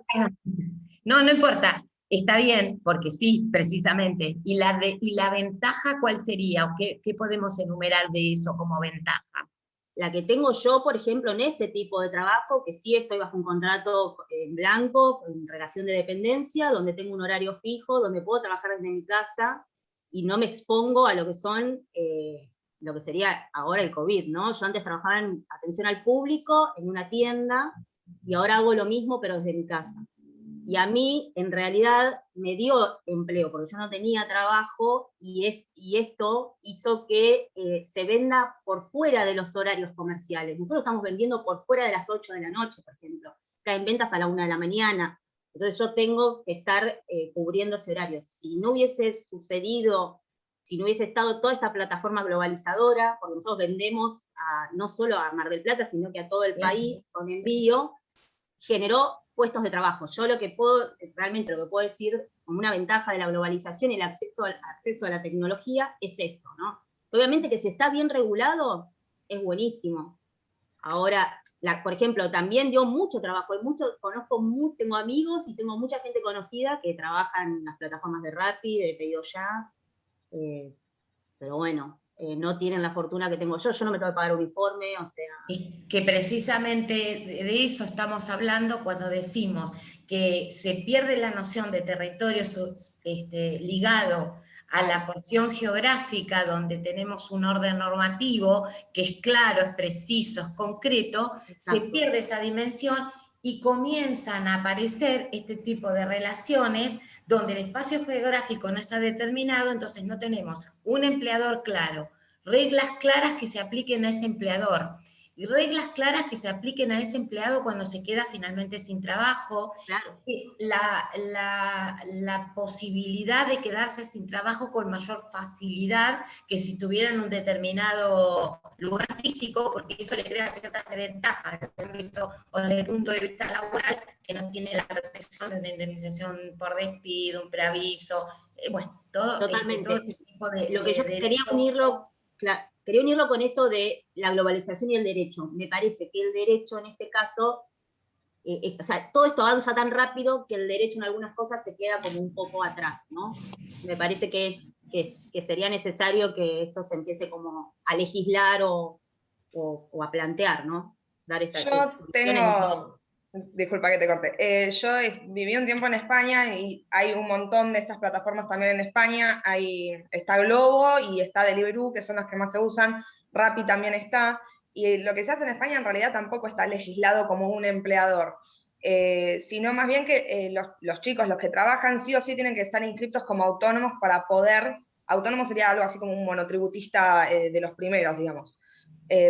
no importa. Está bien, porque sí, precisamente. ¿Y la ventaja cuál sería? ¿O qué podemos enumerar de eso como ventaja? La que tengo yo, por ejemplo, en este tipo de trabajo, que sí estoy bajo un contrato en blanco, en relación de dependencia, donde tengo un horario fijo, donde puedo trabajar desde mi casa y no me expongo a lo que son, lo que sería ahora el COVID, ¿no? Yo antes trabajaba en atención al público, en una tienda, y ahora hago lo mismo, pero desde mi casa. Y a mí, en realidad, me dio empleo, porque yo no tenía trabajo, y esto hizo que se venda por fuera de los horarios comerciales. Nosotros estamos vendiendo por fuera de las 8 de la noche, por ejemplo. Caen ventas a la 1 de la mañana. Entonces yo tengo que estar cubriendo ese horario. Si no hubiese sucedido, si no hubiese estado toda esta plataforma globalizadora, porque nosotros vendemos no solo a Mar del Plata, sino que a todo el país, con envío, generó puestos de trabajo. Yo lo que puedo, realmente lo que puedo decir como una ventaja de la globalización y el acceso a la tecnología es esto, ¿no? Obviamente que si está bien regulado, es buenísimo. Ahora, por ejemplo, también dio mucho trabajo, tengo amigos y tengo mucha gente conocida que trabaja en las plataformas de Rappi, de Pedido Ya, pero bueno, no tienen la fortuna que tengo yo no me tengo que pagar uniforme, o sea... Y que precisamente de eso estamos hablando cuando decimos que se pierde la noción de territorio ligado a la porción geográfica donde tenemos un orden normativo que es claro, es preciso, es concreto, se pierde esa dimensión y comienzan a aparecer este tipo de relaciones donde el espacio geográfico no está determinado, entonces no tenemos un empleador claro, reglas claras que se apliquen a ese empleador, y reglas claras que se apliquen a ese empleado cuando se queda finalmente sin trabajo, claro. La posibilidad de quedarse sin trabajo con mayor facilidad que si tuvieran un determinado lugar físico, porque eso le crea ciertas desventajas desde el punto de vista laboral, que no tiene la protección de una indemnización por despido, un preaviso, bueno, todo, totalmente. Todo ese tipo de... Lo que yo quería unirlo... Claro, quería unirlo con esto de la globalización y el derecho. Me parece que el derecho en este caso, o sea, todo esto avanza tan rápido que el derecho en algunas cosas se queda como un poco atrás, ¿no? Me parece que sería necesario que esto se empiece como a legislar o a plantear, ¿no? Dar esta disculpa que te corte. Yo viví un tiempo en España y hay un montón de estas plataformas también en España. Está Globo y está Deliveroo, que son las que más se usan. Rappi también está. Y lo que se hace en España en realidad tampoco está legislado como un empleador, sino más bien que los chicos, los que trabajan, sí o sí tienen que estar inscritos como autónomos para poder, autónomo sería algo así como un monotributista de los primeros, digamos.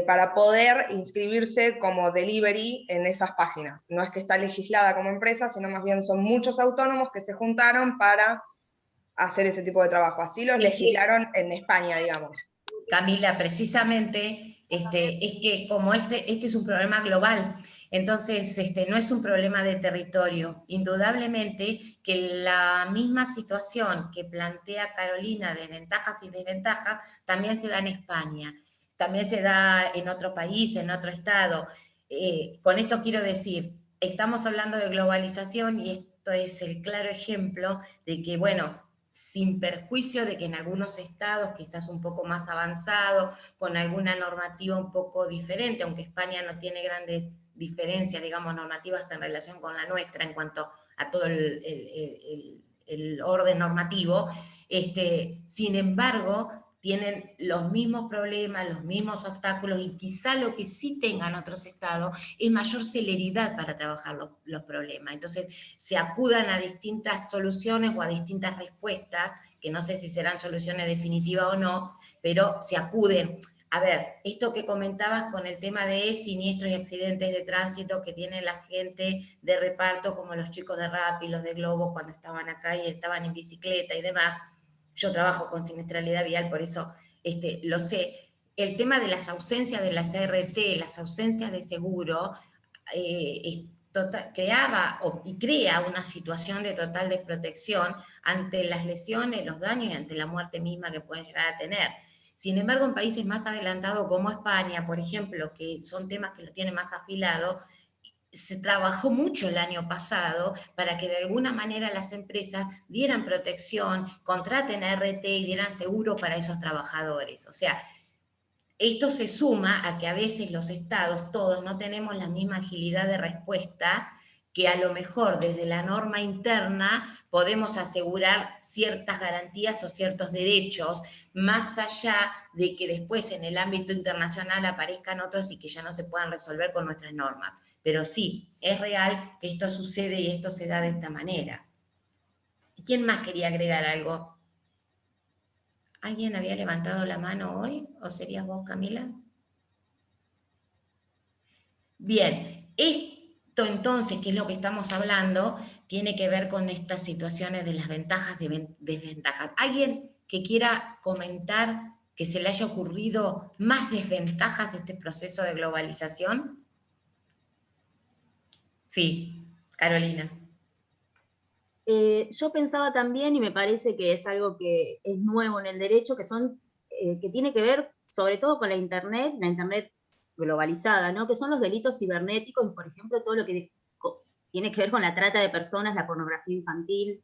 Para poder inscribirse como delivery en esas páginas. No es que está legislada como empresa, sino más bien son muchos autónomos que se juntaron para hacer ese tipo de trabajo. Así los legislaron en España, digamos. Camila, precisamente, es que como este es un problema global, entonces no es un problema de territorio. Indudablemente que la misma situación que plantea Carolina de ventajas y desventajas también se da en España. También se da en otro país, en otro estado. Con esto quiero decir, estamos hablando de globalización y esto es el claro ejemplo de que, bueno, sin perjuicio de que en algunos estados, quizás un poco más avanzados, con alguna normativa un poco diferente, aunque España no tiene grandes diferencias, digamos, normativas en relación con la nuestra en cuanto a todo el orden normativo, sin embargo, tienen los mismos problemas, los mismos obstáculos, y quizá lo que sí tengan otros estados es mayor celeridad para trabajar los problemas. Entonces, se acudan a distintas soluciones o a distintas respuestas, que no sé si serán soluciones definitivas o no, pero se acuden. A ver, esto que comentabas con el tema de siniestros y accidentes de tránsito que tiene la gente de reparto, como los chicos de Rappi, los de Globo, cuando estaban acá y estaban en bicicleta y demás. Yo trabajo con siniestralidad vial, por eso lo sé. El tema de las ausencias de las ART, las ausencias de seguro, creaba y crea una situación de total desprotección ante las lesiones, los daños y ante la muerte misma que pueden llegar a tener. Sin embargo, en países más adelantados como España, por ejemplo, que son temas que lo tienen más afilado, se trabajó mucho el año pasado para que de alguna manera las empresas dieran protección, contraten a RT y dieran seguro para esos trabajadores. O sea, esto se suma a que a veces los estados, todos, no tenemos la misma agilidad de respuesta, que a lo mejor desde la norma interna podemos asegurar ciertas garantías o ciertos derechos, más allá de que después en el ámbito internacional aparezcan otros y que ya no se puedan resolver con nuestras normas. Pero sí, es real que esto sucede y esto se da de esta manera. ¿Quién más quería agregar algo? ¿Alguien había levantado la mano hoy? ¿O serías vos, Camila? Bien, esto entonces, que es lo que estamos hablando, tiene que ver con estas situaciones de las ventajas y desventajas. ¿Alguien que quiera comentar que se le haya ocurrido más desventajas de este proceso de globalización? Sí, Carolina. Yo pensaba también, y me parece que es algo que es nuevo en el derecho, que tiene que ver sobre todo con la internet globalizada, ¿no? Que son los delitos cibernéticos, y por ejemplo todo lo que tiene que ver con la trata de personas, la pornografía infantil,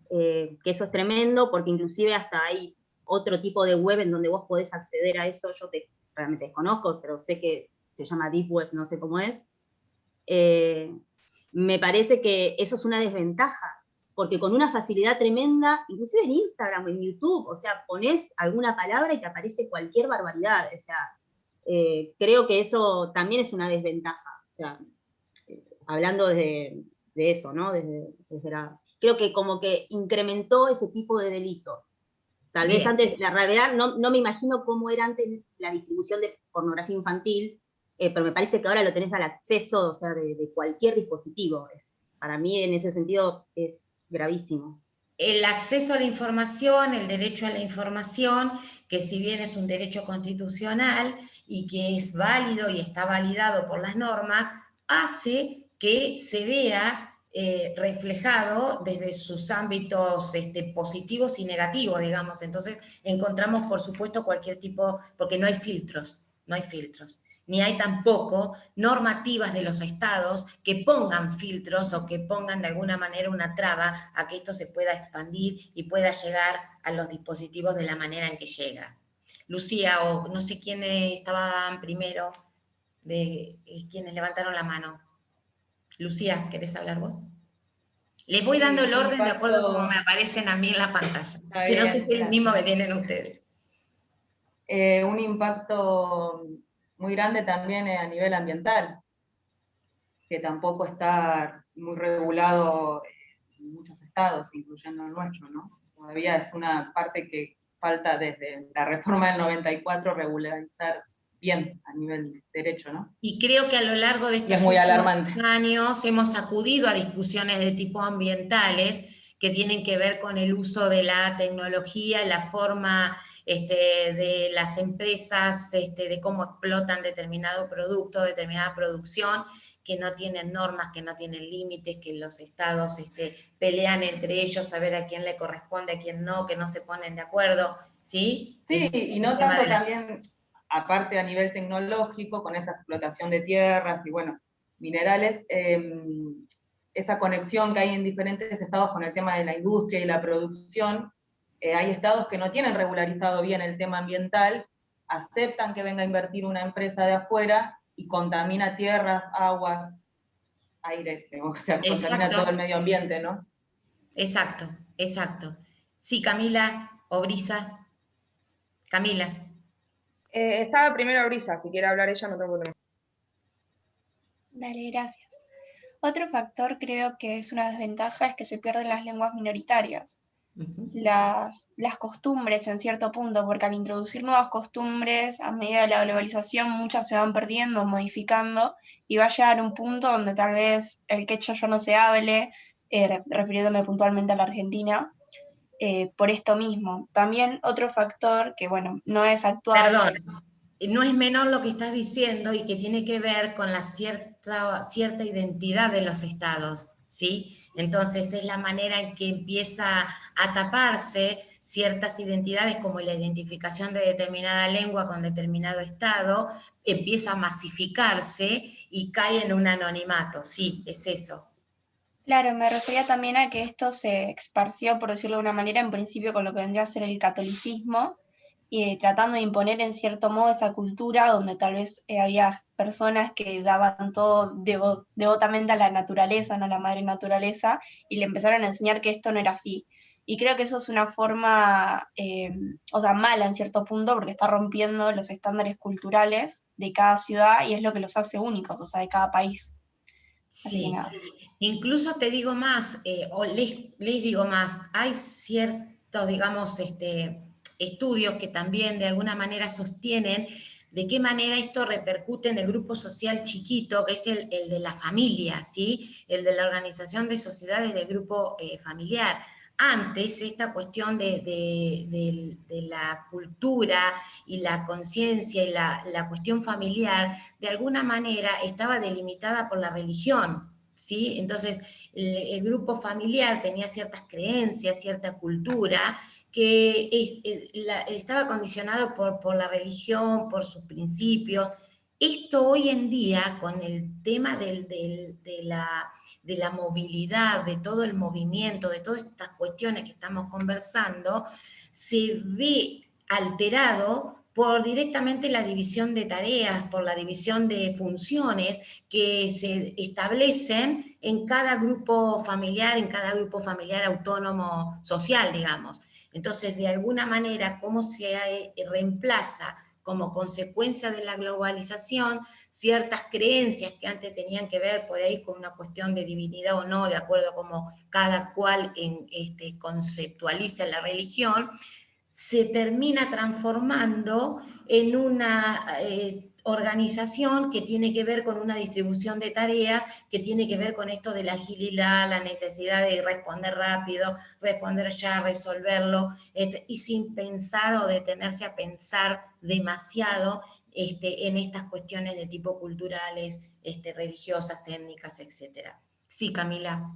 que eso es tremendo, porque inclusive hasta hay otro tipo de web en donde vos podés acceder a eso. Yo realmente desconozco, pero sé que se llama Deep Web, no sé cómo es. Me parece que eso es una desventaja, porque con una facilidad tremenda, inclusive en Instagram o en YouTube, o sea, pones alguna palabra y te aparece cualquier barbaridad. O sea, creo que eso también es una desventaja. O sea, hablando de eso, ¿no? Creo que como que incrementó ese tipo de delitos. Tal vez antes, la realidad, no me imagino cómo era antes la distribución de pornografía infantil, pero me parece que ahora lo tenés al acceso, o sea, de cualquier dispositivo. Para mí, en ese sentido, es gravísimo. El acceso a la información, el derecho a la información, que si bien es un derecho constitucional y que es válido y está validado por las normas, hace que se vea reflejado desde sus ámbitos positivos y negativos, digamos. Entonces encontramos, por supuesto, cualquier tipo, porque no hay filtros, ni hay tampoco normativas de los estados que pongan filtros o que pongan de alguna manera una traba a que esto se pueda expandir y pueda llegar a los dispositivos de la manera en que llega. Lucía, o no sé quiénes estaban primero, de quienes levantaron la mano. Lucía, ¿querés hablar vos? Les voy dando el orden de acuerdo a cómo me aparecen a mí en la pantalla, que no sé si es el mismo que tienen ustedes. Un impacto muy grande también a nivel ambiental, que tampoco está muy regulado en muchos estados, incluyendo el nuestro, ¿no? Todavía es una parte que falta desde la reforma del 94 regularizar bien a nivel derecho, ¿no? Y creo que a lo largo de estos últimos años hemos acudido a discusiones de tipo ambientales que tienen que ver con el uso de la tecnología, la forma de las empresas, de cómo explotan determinado producto, determinada producción, que no tienen normas, que no tienen límites, que los estados pelean entre ellos a ver a quién le corresponde, a quién no, que no se ponen de acuerdo, ¿sí? Sí, y no tanto también, aparte a nivel tecnológico, con esa explotación de tierras y bueno, minerales, esa conexión que hay en diferentes estados con el tema de la industria y la producción. Hay estados que no tienen regularizado bien el tema ambiental, aceptan que venga a invertir una empresa de afuera y contamina tierras, aguas, aire, o sea, contamina todo el medio ambiente, ¿no? Exacto, exacto. Sí, Camila o Brisa. Camila. Estaba primero Brisa, si quiere hablar ella no tengo problema. Dale, gracias. Otro factor creo que es una desventaja es que se pierden las lenguas minoritarias. Las costumbres en cierto punto, porque al introducir nuevas costumbres a medida de la globalización muchas se van perdiendo, modificando, y va a llegar un punto donde tal vez el quechua ya no se hable, refiriéndome puntualmente a la Argentina, por esto mismo. También otro factor que, bueno, no es actual. Perdón, no es menor lo que estás diciendo y que tiene que ver con la cierta identidad de los estados, ¿sí? Entonces es la manera en que empieza a taparse ciertas identidades como la identificación de determinada lengua con determinado estado, empieza a masificarse y cae en un anonimato, sí, es eso. Claro, me refería también a que esto se esparció, por decirlo de una manera, en principio con lo que vendría a ser el catolicismo, y tratando de imponer en cierto modo esa cultura donde tal vez había personas que daban todo devotamente a la naturaleza, no a la madre naturaleza, y le empezaron a enseñar que esto no era así. Y creo que eso es una forma, o sea, mala en cierto punto, porque está rompiendo los estándares culturales de cada ciudad y es lo que los hace únicos, o sea, de cada país. Sí, incluso te digo más, o les digo más, hay ciertos, digamos, estudios que también de alguna manera sostienen de qué manera esto repercute en el grupo social chiquito, que es el de la familia, ¿sí? El de la organización de sociedades del grupo familiar. Antes, esta cuestión de la cultura y la conciencia y la cuestión familiar, de alguna manera estaba delimitada por la religión, ¿sí? Entonces, el grupo familiar tenía ciertas creencias, cierta cultura, que estaba condicionado por la religión, por sus principios. Esto hoy en día, con el tema de la movilidad, de todo el movimiento, de todas estas cuestiones que estamos conversando, se ve alterado por directamente la división de tareas, por la división de funciones que se establecen en cada grupo familiar autónomo social, digamos. Entonces, de alguna manera, cómo se reemplaza como consecuencia de la globalización ciertas creencias que antes tenían que ver por ahí con una cuestión de divinidad o no, de acuerdo a cómo cada cual conceptualiza la religión, se termina transformando en una organización que tiene que ver con una distribución de tareas, que tiene que ver con esto de la agilidad, la necesidad de responder rápido, responder ya, resolverlo, y sin pensar o detenerse a pensar demasiado en estas cuestiones de tipo culturales, religiosas, étnicas, etc. Sí, Camila.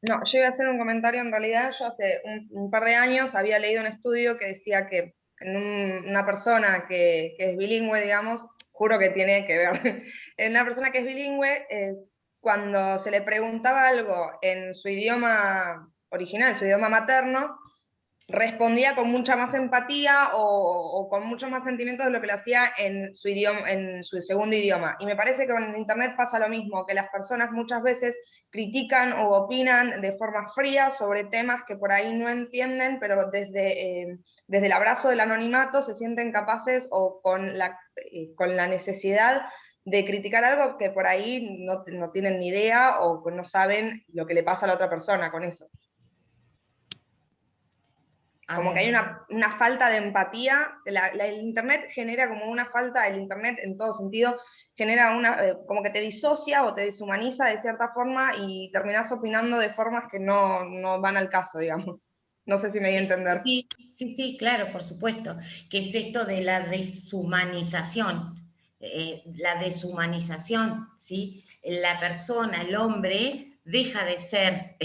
No, yo iba a hacer un comentario. En realidad yo hace un par de años había leído un estudio que decía que en una persona que es bilingüe, digamos, juro que tiene que ver, en una persona que es bilingüe, cuando se le preguntaba algo en su idioma original, su idioma materno, respondía con mucha más empatía o con muchos más sentimientos de lo que lo hacía en su idioma, en su segundo idioma. Y me parece que con Internet pasa lo mismo, que las personas muchas veces critican o opinan de forma fría sobre temas que por ahí no entienden, pero desde el abrazo del anonimato se sienten capaces o con la necesidad de criticar algo que por ahí no tienen ni idea o no saben lo que le pasa a la otra persona con eso. Como que hay una falta de empatía, el Internet genera como una falta, el Internet en todo sentido genera como que te disocia o te deshumaniza de cierta forma y terminás opinando de formas que no van al caso, digamos. No sé si me voy a entender. Sí, claro, por supuesto. Que es esto de la deshumanización. ¿Sí? La persona, el hombre, deja de ser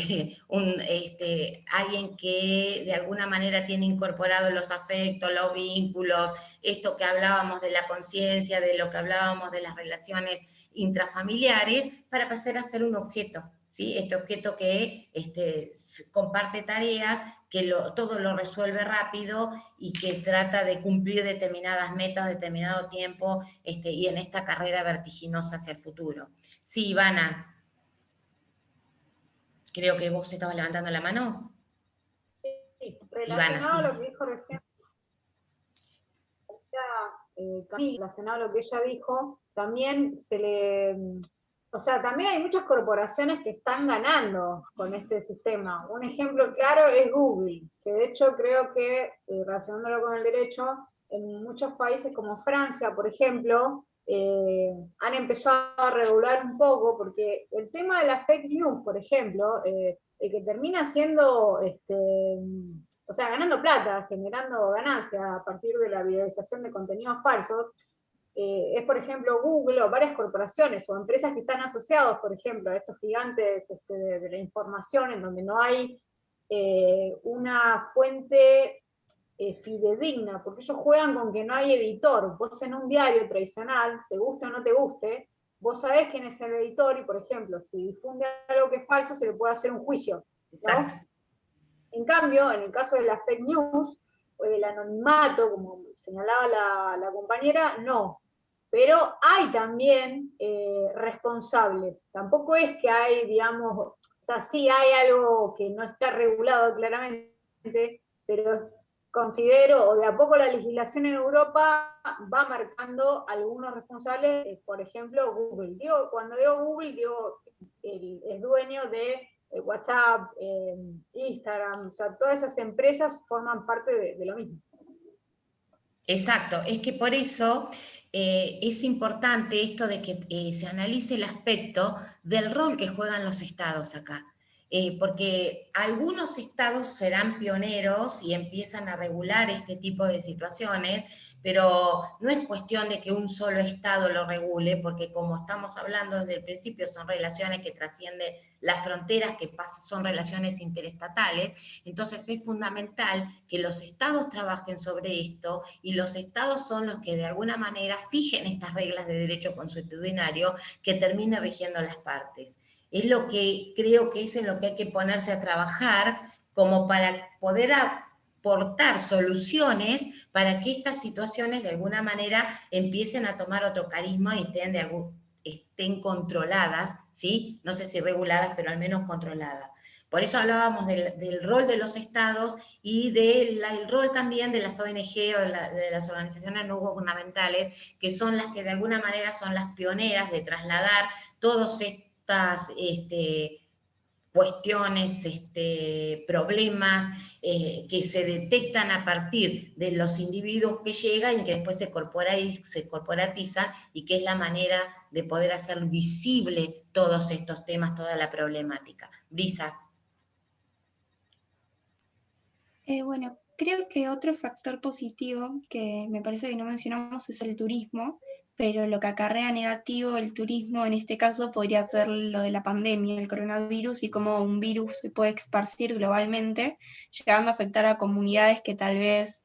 alguien que de alguna manera tiene incorporado los afectos, los vínculos, esto que hablábamos de la conciencia, de lo que hablábamos de las relaciones intrafamiliares, para pasar a ser un objeto, ¿sí? Este objeto que comparte tareas, que todo lo resuelve rápido y que trata de cumplir determinadas metas, determinado tiempo, y en esta carrera vertiginosa hacia el futuro. Sí, Ivana. Creo que vos estabas levantando la mano. Sí, relacionado a lo que dijo recién, relacionado a lo que ella dijo, también también hay muchas corporaciones que están ganando con este sistema. Un ejemplo claro es Google, que de hecho creo que, relacionándolo con el derecho, en muchos países como Francia, por ejemplo, han empezado a regular un poco, porque el tema de las fake news, por ejemplo, el que termina siendo, ganando plata, generando ganancias a partir de la viralización de contenidos falsos, es, por ejemplo, Google o varias corporaciones o empresas que están asociados, por ejemplo, a estos gigantes de la información, en donde no hay una fuente fidedigna, porque ellos juegan con que no hay editor. Vos en un diario tradicional, te guste o no te guste, vos sabés quién es el editor y, por ejemplo, si difunde algo que es falso, se le puede hacer un juicio, ¿no? En cambio, en el caso de las fake news, o del anonimato, como señalaba la compañera, no. Pero hay también responsables. Tampoco es que hay, digamos, sí hay algo que no está regulado claramente, pero considero, o de a poco la legislación en Europa va marcando algunos responsables, por ejemplo, Google. Cuando digo Google, el dueño de WhatsApp, Instagram, todas esas empresas forman parte de lo mismo. Exacto, es que por eso es importante esto de que se analice el aspecto del rol que juegan los estados acá. porque algunos estados serán pioneros y empiezan a regular este tipo de situaciones, pero no es cuestión de que un solo estado lo regule, porque como estamos hablando desde el principio, son relaciones que trascienden las fronteras, que son relaciones interestatales, entonces es fundamental que los estados trabajen sobre esto, y los estados son los que de alguna manera fijen estas reglas de derecho consuetudinario que termine rigiendo las partes. Es lo que creo que es en lo que hay que ponerse a trabajar como para poder aportar soluciones para que estas situaciones de alguna manera empiecen a tomar otro carisma y estén controladas, ¿sí? No sé si reguladas, pero al menos controladas. Por eso hablábamos del rol de los estados y del rol también de las ONG o de las organizaciones no gubernamentales, que son las que de alguna manera son las pioneras de trasladar todos estas cuestiones, problemas que se detectan a partir de los individuos que llegan y que después se corporatizan, y que es la manera de poder hacer visible todos estos temas, toda la problemática. Brisa. Bueno, creo que otro factor positivo que me parece que no mencionamos es el turismo, pero lo que acarrea negativo el turismo en este caso podría ser lo de la pandemia, el coronavirus, y cómo un virus se puede esparcir globalmente, llegando a afectar a comunidades que tal vez,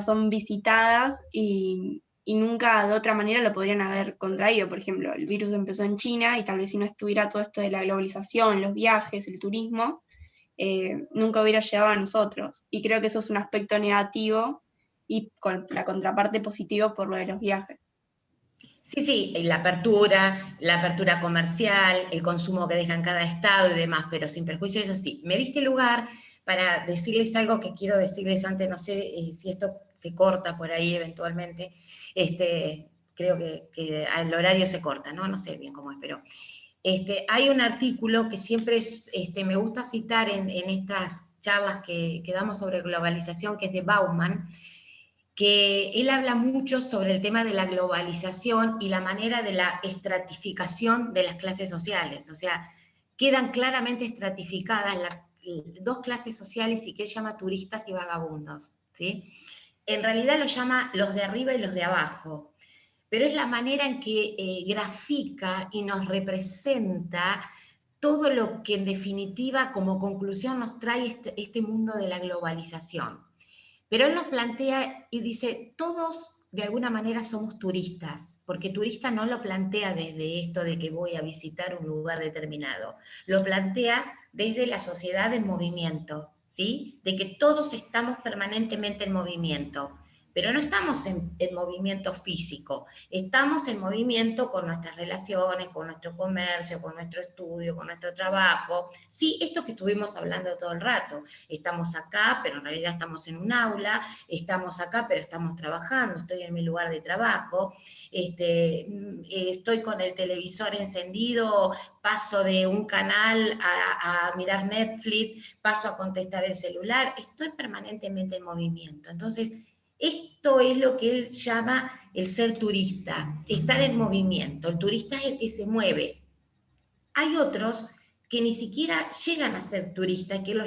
son visitadas y nunca de otra manera lo podrían haber contraído. Por ejemplo, el virus empezó en China y tal vez si no estuviera todo esto de la globalización, los viajes, el turismo, nunca hubiera llegado a nosotros. Y creo que eso es un aspecto negativo y con la contraparte positiva por lo de los viajes. Sí, la apertura comercial, el consumo que deja en cada estado y demás, pero sin perjuicio, eso sí. Me diste lugar para decirles algo que quiero decirles antes, no sé si esto se corta por ahí eventualmente, creo que el horario se corta, ¿no? No sé bien cómo es, pero hay un artículo que siempre me gusta citar en estas charlas que damos sobre globalización, que es de Bauman, que él habla mucho sobre el tema de la globalización y la manera de la estratificación de las clases sociales. O sea, quedan claramente estratificadas las dos clases sociales, y que él llama turistas y vagabundos, ¿sí? En realidad lo llama los de arriba y los de abajo, pero es la manera en que grafica y nos representa todo lo que en definitiva como conclusión nos trae este mundo de la globalización. Pero él nos plantea y dice, todos de alguna manera somos turistas, porque turista no lo plantea desde esto de que voy a visitar un lugar determinado, lo plantea desde la sociedad en movimiento, ¿sí? De que todos estamos permanentemente en movimiento, pero no estamos en movimiento físico, estamos en movimiento con nuestras relaciones, con nuestro comercio, con nuestro estudio, con nuestro trabajo. Sí, esto que estuvimos hablando todo el rato, estamos acá, pero en realidad estamos en un aula, estamos acá, pero estamos trabajando, estoy en mi lugar de trabajo, estoy con el televisor encendido, paso de un canal a mirar Netflix, paso a contestar el celular, estoy permanentemente en movimiento. Entonces, esto es lo que él llama el ser turista, estar en movimiento. El turista es el que se mueve. Hay otros que ni siquiera llegan a ser turistas, que lo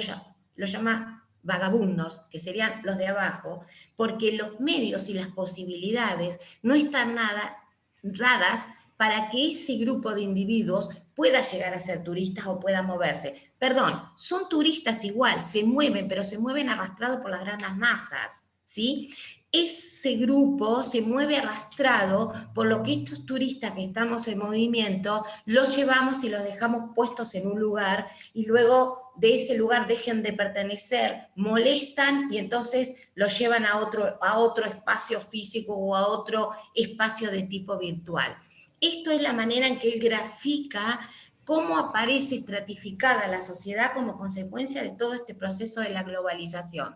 llama vagabundos, que serían los de abajo, porque los medios y las posibilidades no están nada dadas para que ese grupo de individuos pueda llegar a ser turistas o pueda moverse. Perdón, son turistas igual, se mueven, pero se mueven arrastrados por las grandes masas, ¿sí? Ese grupo se mueve arrastrado por lo que estos turistas que estamos en movimiento los llevamos y los dejamos puestos en un lugar, y luego de ese lugar dejen de pertenecer, molestan y entonces los llevan a otro espacio físico o a otro espacio de tipo virtual. Esto es la manera en que él grafica cómo aparece estratificada la sociedad como consecuencia de todo este proceso de la globalización.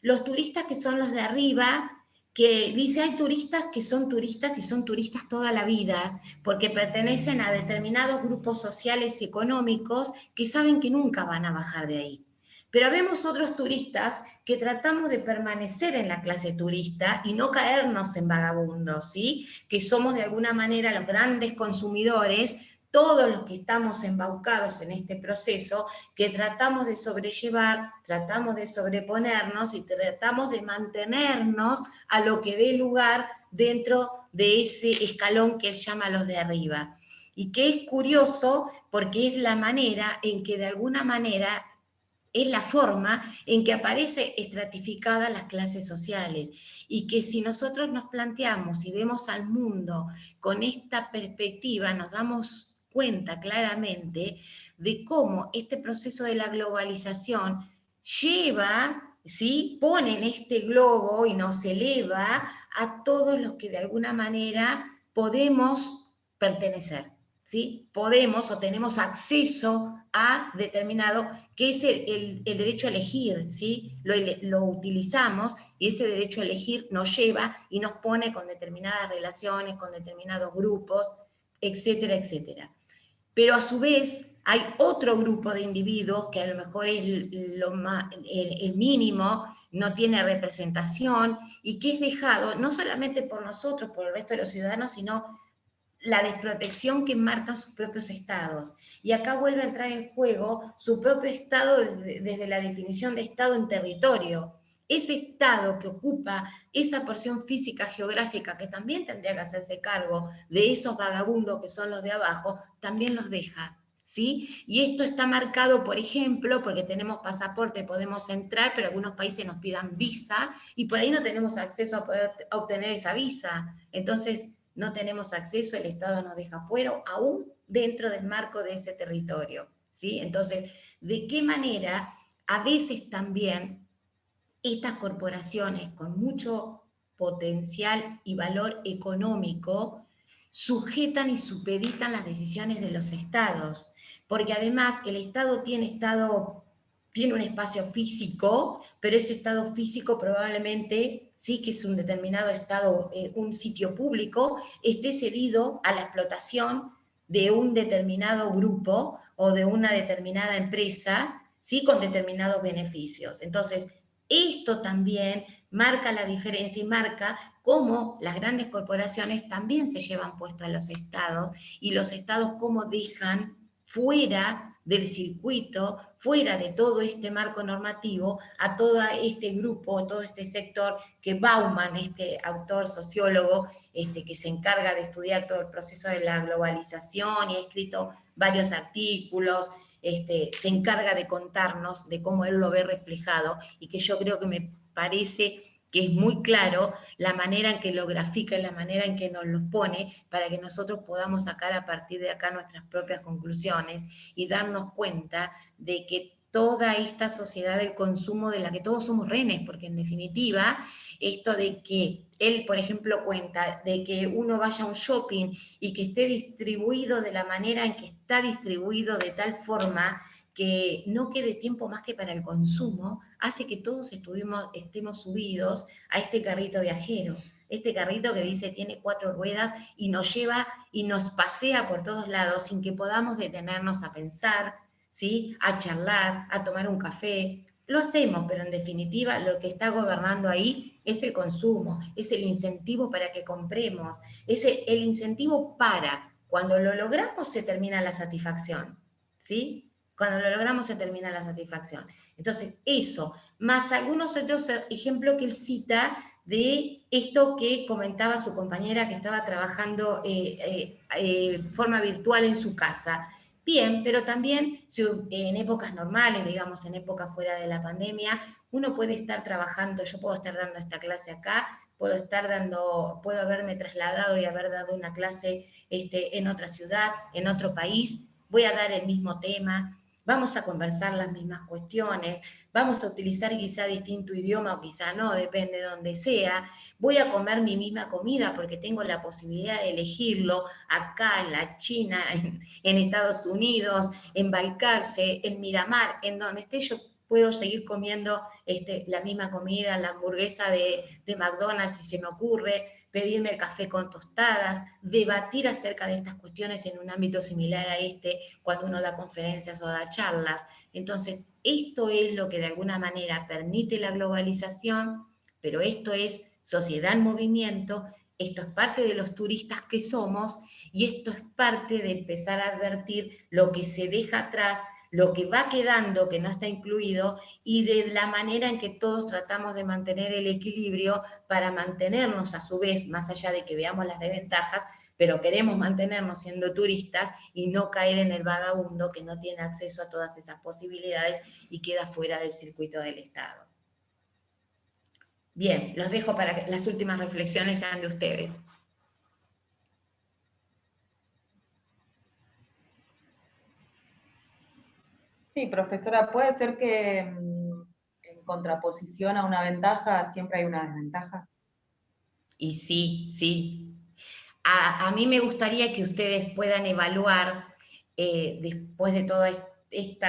Los turistas que son los de arriba, que dice hay turistas que son turistas y son turistas toda la vida, porque pertenecen a determinados grupos sociales y económicos que saben que nunca van a bajar de ahí. Pero vemos otros turistas que tratamos de permanecer en la clase turista y no caernos en vagabundos, ¿sí? Que somos de alguna manera los grandes consumidores, todos los que estamos embaucados en este proceso, que tratamos de sobrellevar, tratamos de sobreponernos y tratamos de mantenernos a lo que dé lugar dentro de ese escalón que él llama los de arriba. Y que es curioso porque es la manera en que de alguna manera es la forma en que aparece estratificadas las clases sociales, y que si nosotros nos planteamos y vemos al mundo con esta perspectiva, nos damos cuenta claramente de cómo este proceso de la globalización lleva, ¿sí?, pone en este globo y nos eleva a todos los que de alguna manera podemos pertenecer, ¿sí? Podemos o tenemos acceso a determinado, que es el derecho a elegir, ¿sí? Lo utilizamos, y ese derecho a elegir nos lleva y nos pone con determinadas relaciones, con determinados grupos, etcétera, etcétera. Pero a su vez hay otro grupo de individuos que a lo mejor es el mínimo, no tiene representación, y que es dejado no solamente por nosotros, por el resto de los ciudadanos, sino la desprotección que marcan sus propios estados. Y acá vuelve a entrar en juego su propio estado desde la definición de estado en territorio. Ese estado que ocupa esa porción física geográfica, que también tendría que hacerse cargo de esos vagabundos que son los de abajo, también los deja, ¿sí? Y esto está marcado, por ejemplo, porque tenemos pasaporte, podemos entrar, pero algunos países nos pidan visa, y por ahí no tenemos acceso a poder obtener esa visa. Entonces, no tenemos acceso, el Estado nos deja fuera, aún dentro del marco de ese territorio, ¿sí? Entonces, ¿de qué manera a veces también estas corporaciones con mucho potencial y valor económico sujetan y supeditan las decisiones de los estados? Porque además el Estado tiene un espacio físico, pero ese estado físico probablemente, sí, que es un determinado estado, un sitio público, esté cedido a la explotación de un determinado grupo o de una determinada empresa, sí, con determinados beneficios. Entonces, esto también marca la diferencia y marca cómo las grandes corporaciones también se llevan puesto a los estados, y los estados cómo dejan fuera del circuito, fuera de todo este marco normativo, a todo este grupo, todo este sector que Bauman, este autor sociólogo, que se encarga de estudiar todo el proceso de la globalización y ha escrito varios artículos, se encarga de contarnos de cómo él lo ve reflejado, y que yo creo que me parece que es muy claro la manera en que lo grafica y la manera en que nos lo pone, para que nosotros podamos sacar a partir de acá nuestras propias conclusiones y darnos cuenta de que toda esta sociedad del consumo de la que todos somos rehenes, porque en definitiva, esto de que él, por ejemplo, cuenta de que uno vaya a un shopping y que esté distribuido de la manera en que está distribuido, de tal forma que no quede tiempo más que para el consumo, hace que todos estemos subidos a este carrito viajero. Este carrito que dice tiene 4 ruedas y nos lleva y nos pasea por todos lados sin que podamos detenernos a pensar, ¿sí?, a charlar, a tomar un café. Lo hacemos, pero en definitiva lo que está gobernando ahí es el consumo, es el incentivo para que compremos, es el incentivo para, cuando lo logramos se termina la satisfacción, ¿sí? Cuando lo logramos se termina la satisfacción. Entonces, eso, más algunos otros ejemplos que él cita de esto que comentaba su compañera que estaba trabajando forma virtual en su casa. Bien, pero también en épocas normales, digamos, en épocas fuera de la pandemia, uno puede estar trabajando, yo puedo estar dando esta clase acá, puedo haberme trasladado y haber dado una clase en otra ciudad, en otro país, voy a dar el mismo tema, vamos a conversar las mismas cuestiones, vamos a utilizar quizá distinto idioma o quizá no, depende de donde sea, voy a comer mi misma comida porque tengo la posibilidad de elegirlo acá, en la China, en Estados Unidos, en Balcarce, en Miramar, en donde esté yo puedo seguir comiendo la misma comida, la hamburguesa de McDonald's si se me ocurre, pedirme el café con tostadas, debatir acerca de estas cuestiones en un ámbito similar a cuando uno da conferencias o da charlas. Entonces, esto es lo que de alguna manera permite la globalización, pero esto es sociedad en movimiento, esto es parte de los turistas que somos, y esto es parte de empezar a advertir lo que se deja atrás, lo que va quedando, que no está incluido, y de la manera en que todos tratamos de mantener el equilibrio para mantenernos a su vez, más allá de que veamos las desventajas, pero queremos mantenernos siendo turistas y no caer en el vagabundo que no tiene acceso a todas esas posibilidades y queda fuera del circuito del Estado. Bien, los dejo para que las últimas reflexiones sean de ustedes. Sí, profesora, puede ser que en contraposición a una ventaja siempre hay una desventaja. Y sí, sí. A mí me gustaría que ustedes puedan evaluar, después de toda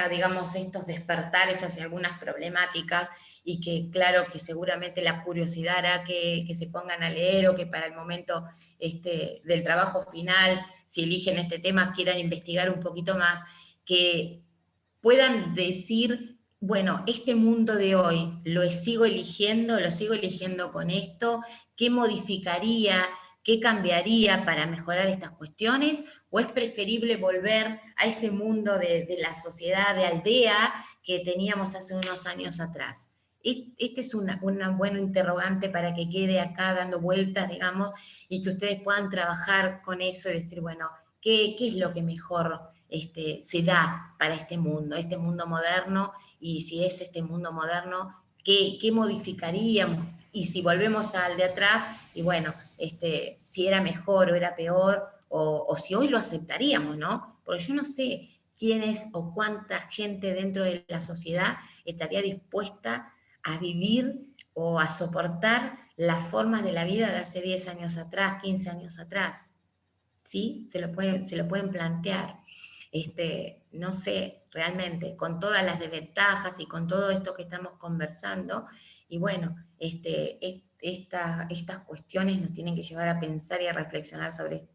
digamos, estos despertares hacia algunas problemáticas, y que claro que seguramente la curiosidad hará que se pongan a leer, o que para el momento del trabajo final, si eligen este tema, quieran investigar un poquito más, que puedan decir, bueno, este mundo de hoy, lo sigo eligiendo con esto, ¿qué modificaría, qué cambiaría para mejorar estas cuestiones? ¿O es preferible volver a ese mundo de la sociedad de aldea que teníamos hace unos años atrás? Este es una buena interrogante para que quede acá dando vueltas, digamos, y que ustedes puedan trabajar con eso y decir, bueno, ¿qué es lo que mejor se da para este mundo moderno? Y si es este mundo moderno, ¿qué modificaríamos? Y si volvemos al de atrás, y bueno, si era mejor o era peor, o si hoy lo aceptaríamos, ¿no? Porque yo no sé quién es o cuánta gente dentro de la sociedad estaría dispuesta a vivir o a soportar las formas de la vida de hace 10 años atrás, 15 años atrás. ¿Sí? Se lo pueden plantear. No sé, realmente, con todas las desventajas y con todo esto que estamos conversando, y bueno, estas cuestiones nos tienen que llevar a pensar y a reflexionar sobre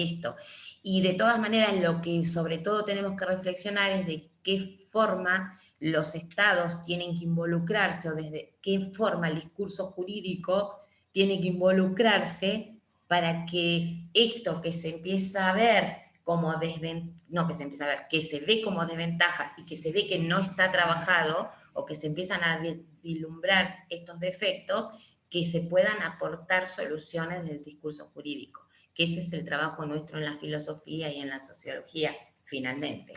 esto. Y de todas maneras, lo que sobre todo tenemos que reflexionar es de qué forma los estados tienen que involucrarse, o desde qué forma el discurso jurídico tiene que involucrarse para que esto que se empieza a ver como que se ve como desventaja y que se ve que no está trabajado, o que se empiezan a vislumbrar estos defectos, que se puedan aportar soluciones del discurso jurídico, que ese es el trabajo nuestro en la filosofía y en la sociología, finalmente.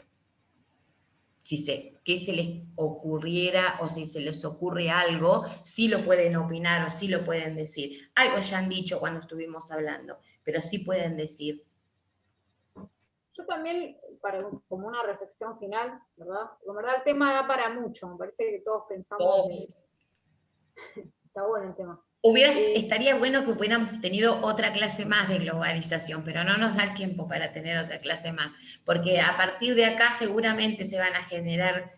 ¿Qué se les ocurriera, o si se les ocurre algo, sí lo pueden opinar o sí lo pueden decir. Algo ya han dicho cuando estuvimos hablando, pero sí pueden decir. Yo también, como una reflexión final, ¿verdad? En verdad el tema da para mucho, me parece que todos pensamos que está bueno el tema. Estaría bueno que hubiéramos tenido otra clase más de globalización, pero no nos da el tiempo para tener otra clase más, porque a partir de acá seguramente se van a generar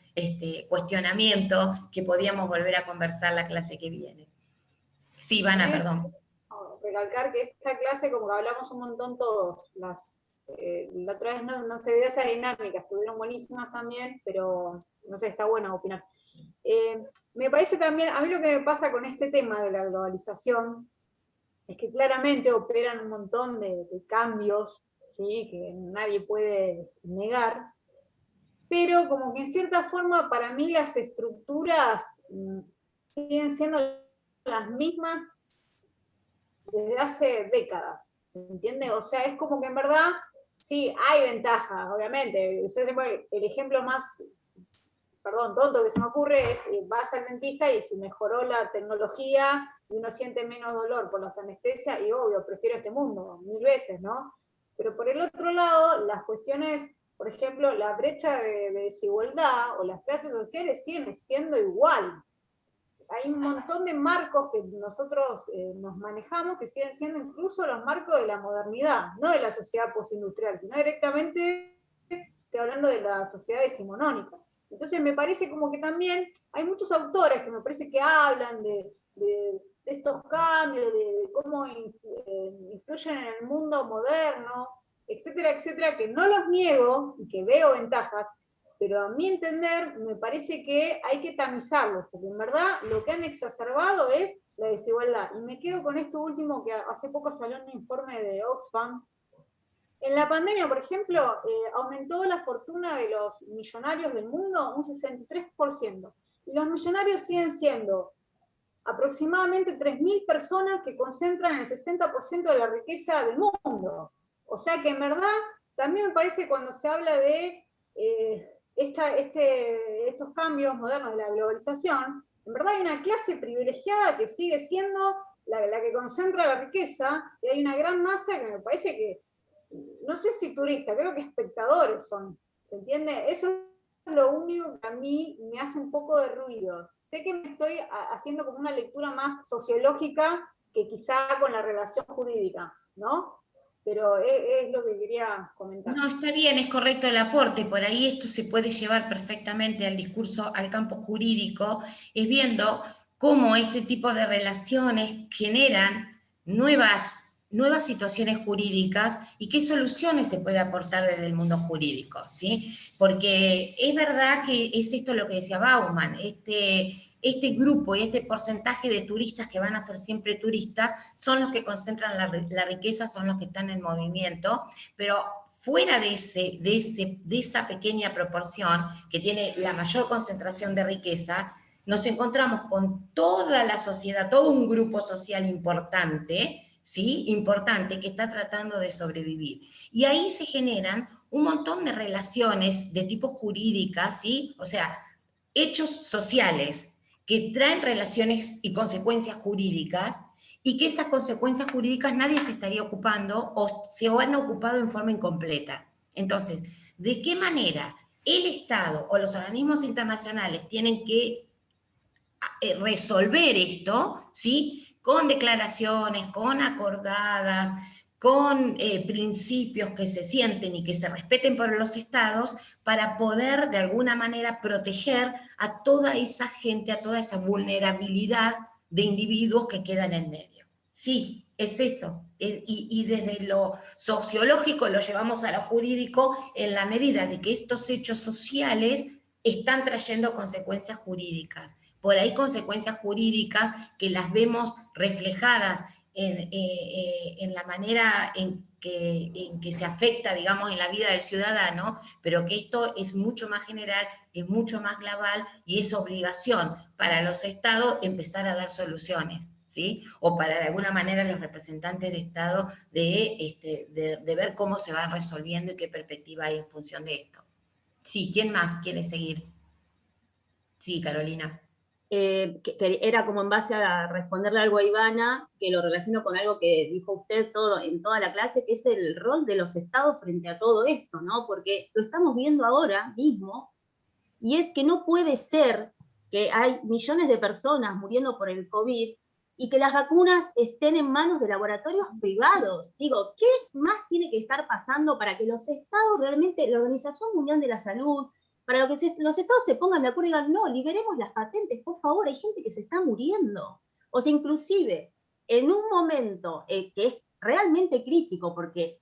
cuestionamientos que podíamos volver a conversar la clase que viene. Sí, Vana, perdón. Recalcar que esta clase, como que hablamos un montón todos, la otra vez no se dio esa dinámica, estuvieron buenísimas también, pero no sé, está bueno opinar. Me parece también, a mí lo que me pasa con este tema de la globalización es que claramente operan un montón de cambios, ¿sí? Que nadie puede negar, pero como que en cierta forma para mí las estructuras siguen siendo las mismas desde hace décadas, ¿entiendes? O sea, es como que en verdad sí hay ventajas, obviamente. El ejemplo más tonto que se me ocurre es, vas al dentista y si mejoró la tecnología y uno siente menos dolor por las anestesias, y obvio, prefiero este mundo 1000 veces, ¿no? Pero por el otro lado, las cuestiones, por ejemplo, la brecha de desigualdad o las clases sociales siguen siendo igual. Hay un montón de marcos que nosotros nos manejamos que siguen siendo incluso los marcos de la modernidad, no de la sociedad postindustrial, sino directamente, estoy hablando de la sociedad decimonónica. Entonces me parece como que también hay muchos autores que me parece que hablan de estos cambios, de cómo influyen en el mundo moderno, etcétera, etcétera, que no los niego y que veo ventajas, pero a mi entender me parece que hay que tamizarlos, porque en verdad lo que han exacerbado es la desigualdad. Y me quedo con esto último que hace poco salió un informe de Oxfam. En la pandemia, por ejemplo, aumentó la fortuna de los millonarios del mundo un 63%. Y los millonarios siguen siendo aproximadamente 3.000 personas que concentran el 60% de la riqueza del mundo. O sea que en verdad, también me parece cuando se habla de estos cambios modernos de la globalización, en verdad hay una clase privilegiada que sigue siendo la que concentra la riqueza, y hay una gran masa que me parece que, no sé si turistas, creo que espectadores son, ¿se entiende? Eso es lo único que a mí me hace un poco de ruido. Sé que me estoy haciendo como una lectura más sociológica que quizá con la relación jurídica, ¿no? Pero es lo que quería comentar. No, está bien, es correcto el aporte, por ahí esto se puede llevar perfectamente al discurso, al campo jurídico, es viendo cómo este tipo de relaciones generan nuevas situaciones jurídicas y qué soluciones se puede aportar desde el mundo jurídico, ¿sí? Porque es verdad que es esto lo que decía Bauman, este grupo y este porcentaje de turistas que van a ser siempre turistas son los que concentran la riqueza, son los que están en movimiento, pero fuera de esa pequeña proporción que tiene la mayor concentración de riqueza, nos encontramos con toda la sociedad, todo un grupo social importante, ¿sí? Importante, que está tratando de sobrevivir. Y ahí se generan un montón de relaciones de tipo jurídicas, ¿sí? O sea, hechos sociales que traen relaciones y consecuencias jurídicas, y que esas consecuencias jurídicas nadie se estaría ocupando o se han ocupado en forma incompleta. Entonces, ¿de qué manera el Estado o los organismos internacionales tienen que resolver esto, ¿sí? Con declaraciones, con acordadas, con principios que se sienten y que se respeten por los estados, para poder de alguna manera proteger a toda esa gente, a toda esa vulnerabilidad de individuos que quedan en medio. Sí, es eso. Y desde lo sociológico lo llevamos a lo jurídico en la medida de que estos hechos sociales están trayendo consecuencias jurídicas. Por ahí consecuencias jurídicas que las vemos reflejadas en la manera en que se afecta, digamos, en la vida del ciudadano, pero que esto es mucho más general, es mucho más global y es obligación para los estados empezar a dar soluciones, ¿sí? O para de alguna manera los representantes de Estado de ver cómo se va resolviendo y qué perspectiva hay en función de esto. Sí, ¿quién más quiere seguir? Sí, Carolina. Que era como en base a responderle algo a Ivana, que lo relaciono con algo que dijo usted en toda la clase, que es el rol de los estados frente a todo esto, ¿no? Porque lo estamos viendo ahora mismo, y es que no puede ser que hay millones de personas muriendo por el COVID y que las vacunas estén en manos de laboratorios privados. Digo, ¿qué más tiene que estar pasando para que los estados realmente, la Organización Mundial de la Salud, para que los estados se pongan de acuerdo y digan, no, liberemos las patentes, por favor, hay gente que se está muriendo? O sea, inclusive, en un momento que es realmente crítico, porque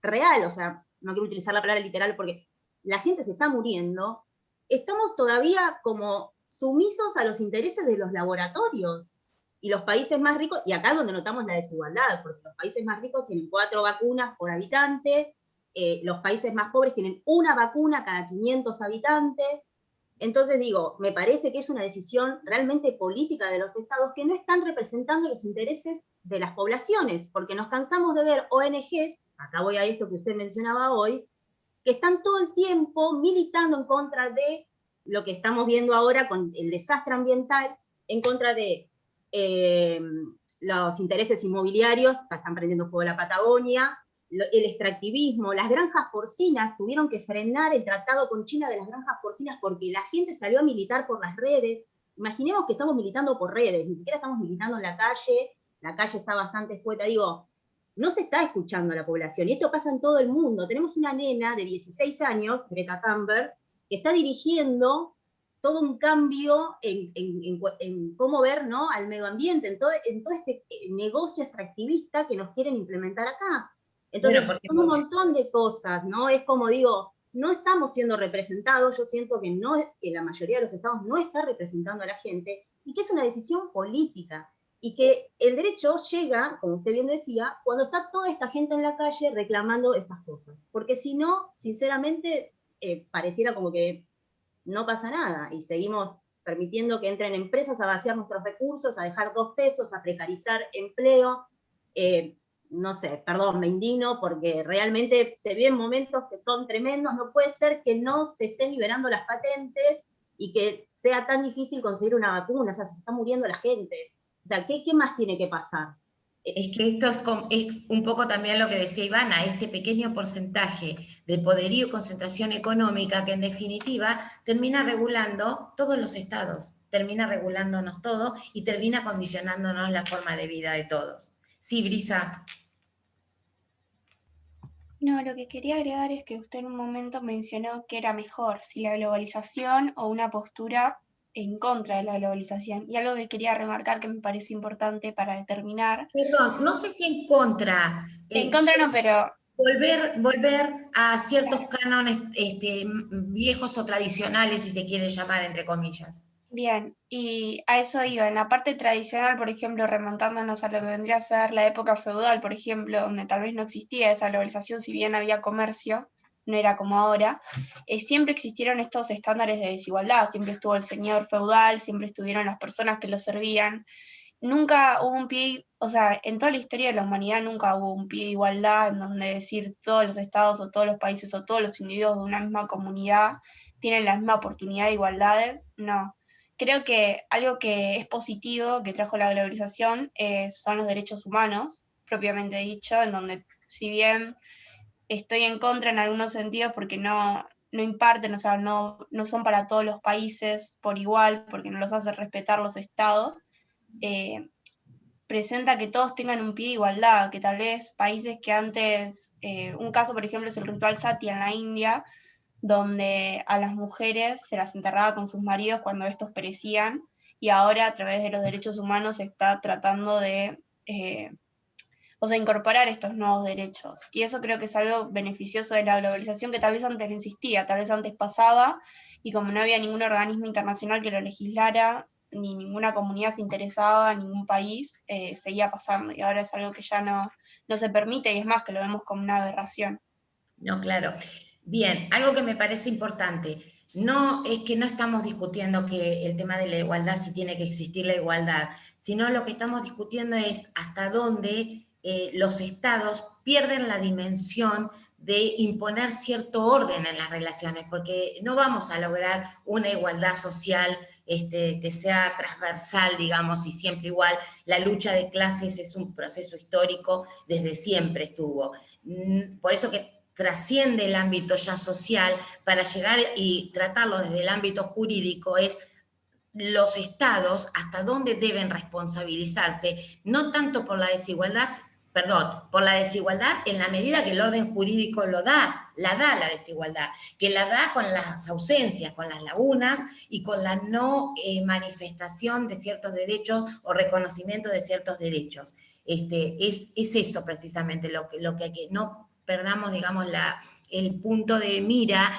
real, o sea, no quiero utilizar la palabra literal porque la gente se está muriendo, estamos todavía como sumisos a los intereses de los laboratorios. Y los países más ricos, y acá es donde notamos la desigualdad, porque los países más ricos tienen 4 vacunas por habitante, los países más pobres tienen 1 vacuna cada 500 habitantes. Entonces digo, me parece que es una decisión realmente política de los estados que no están representando los intereses de las poblaciones, porque nos cansamos de ver ONGs, acá voy a esto que usted mencionaba hoy, que están todo el tiempo militando en contra de lo que estamos viendo ahora con el desastre ambiental, en contra de los intereses inmobiliarios, están prendiendo fuego la Patagonia, el extractivismo, las granjas porcinas, tuvieron que frenar el tratado con China de las granjas porcinas porque la gente salió a militar por las redes. Imaginemos que estamos militando por redes, ni siquiera estamos militando en la calle está bastante escueta, digo, no se está escuchando a la población, y esto pasa en todo el mundo. Tenemos una nena de 16 años, Greta Thunberg, que está dirigiendo todo un cambio en cómo ver, ¿no?, al medio ambiente, en todo este negocio extractivista que nos quieren implementar acá. Entonces, son un montón de cosas, ¿no? Es como digo, no estamos siendo representados, yo siento que, que la mayoría de los estados no está representando a la gente, y que es una decisión política, y que el derecho llega, como usted bien decía, cuando está toda esta gente en la calle reclamando estas cosas, porque si no, sinceramente, pareciera como que no pasa nada, y seguimos permitiendo que entren empresas a vaciar nuestros recursos, a dejar 2 pesos, a precarizar empleo. No sé, perdón, me indigno porque realmente se viven momentos que son tremendos. No puede ser que no se estén liberando las patentes y que sea tan difícil conseguir una vacuna. O sea, se está muriendo la gente. O sea, ¿qué más tiene que pasar? Es que esto es un poco también lo que decía Ivana, este pequeño porcentaje de poderío y concentración económica que en definitiva termina regulando todos los estados, termina regulándonos todo y termina condicionándonos la forma de vida de todos. Sí, Brisa. No, lo que quería agregar es que usted en un momento mencionó que era mejor si la globalización o una postura en contra de la globalización. Y algo que quería remarcar que me parece importante para determinar. Perdón, no sé si en contra. En contra no, pero... Volver a ciertos cánones viejos o tradicionales, si se quiere llamar, entre comillas. Bien, y a eso iba, en la parte tradicional, por ejemplo, remontándonos a lo que vendría a ser la época feudal, por ejemplo, donde tal vez no existía esa globalización, si bien había comercio, no era como ahora, siempre existieron estos estándares de desigualdad, siempre estuvo el señor feudal, siempre estuvieron las personas que lo servían, nunca hubo un pie, o sea, en toda la historia de la humanidad nunca hubo un pie de igualdad en donde decir todos los estados o todos los países o todos los individuos de una misma comunidad tienen la misma oportunidad de igualdades, no. Creo que algo que es positivo que trajo la globalización son los derechos humanos, propiamente dicho, en donde si bien estoy en contra en algunos sentidos porque no imparten, o sea, no son para todos los países por igual, porque no los hace respetar los estados, presenta que todos tengan un pie de igualdad, que tal vez países que antes, un caso por ejemplo es el ritual sati en la India, donde a las mujeres se las enterraba con sus maridos cuando estos perecían, y ahora a través de los derechos humanos se está tratando de incorporar estos nuevos derechos. Y eso creo que es algo beneficioso de la globalización que tal vez antes no existía, tal vez antes pasaba, y como no había ningún organismo internacional que lo legislara, ni ninguna comunidad se interesaba, ningún país, seguía pasando, y ahora es algo que ya no se permite, y es más que lo vemos como una aberración. No, claro. Bien, algo que me parece importante, no es que no estamos discutiendo que el tema de la igualdad, si tiene que existir la igualdad, sino lo que estamos discutiendo es hasta dónde los estados pierden la dimensión de imponer cierto orden en las relaciones, porque no vamos a lograr una igualdad social que sea transversal, digamos, y siempre igual. La lucha de clases es un proceso histórico, desde siempre estuvo. Por eso que trasciende el ámbito ya social, para llegar y tratarlo desde el ámbito jurídico, es los estados hasta dónde deben responsabilizarse, no tanto por la desigualdad, por la desigualdad en la medida que el orden jurídico la da la desigualdad, que la da con las ausencias, con las lagunas y con la no manifestación de ciertos derechos o reconocimiento de ciertos derechos. Es eso precisamente lo que no perdamos, digamos, el punto de mira.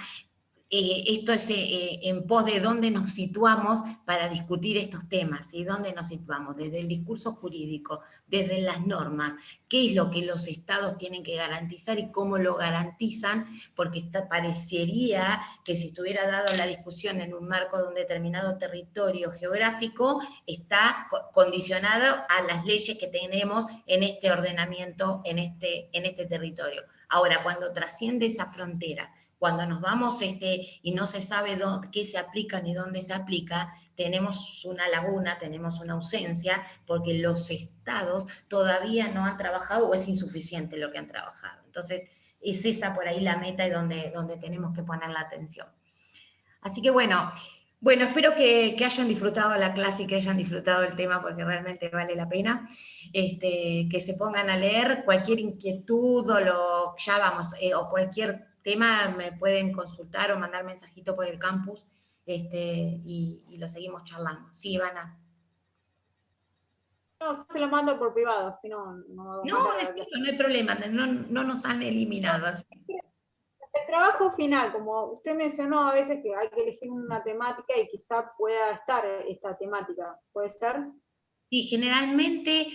Esto es en pos de dónde nos situamos para discutir estos temas, y dónde nos situamos, desde el discurso jurídico, desde las normas, qué es lo que los estados tienen que garantizar y cómo lo garantizan, porque parecería que si estuviera dado la discusión en un marco de un determinado territorio geográfico, está condicionado a las leyes que tenemos en este ordenamiento, en este territorio. Ahora, cuando trasciende esas fronteras, cuando nos vamos y no se sabe qué se aplica ni dónde se aplica, tenemos una laguna, tenemos una ausencia, porque los estados todavía no han trabajado o es insuficiente lo que han trabajado. Entonces, es esa por ahí la meta y donde tenemos que poner la atención. Así que bueno, espero que hayan disfrutado la clase y que hayan disfrutado el tema, porque realmente vale la pena. Que se pongan a leer cualquier inquietud o cualquier tema, me pueden consultar o mandar mensajito por el campus y lo seguimos charlando. Sí, Ivana. No, se lo mando por privado, si no... No hay problema, no nos han eliminado. Así. Estoy trabajo final, como usted mencionó a veces que hay que elegir una temática y quizá pueda estar esta temática, ¿puede ser? Sí, generalmente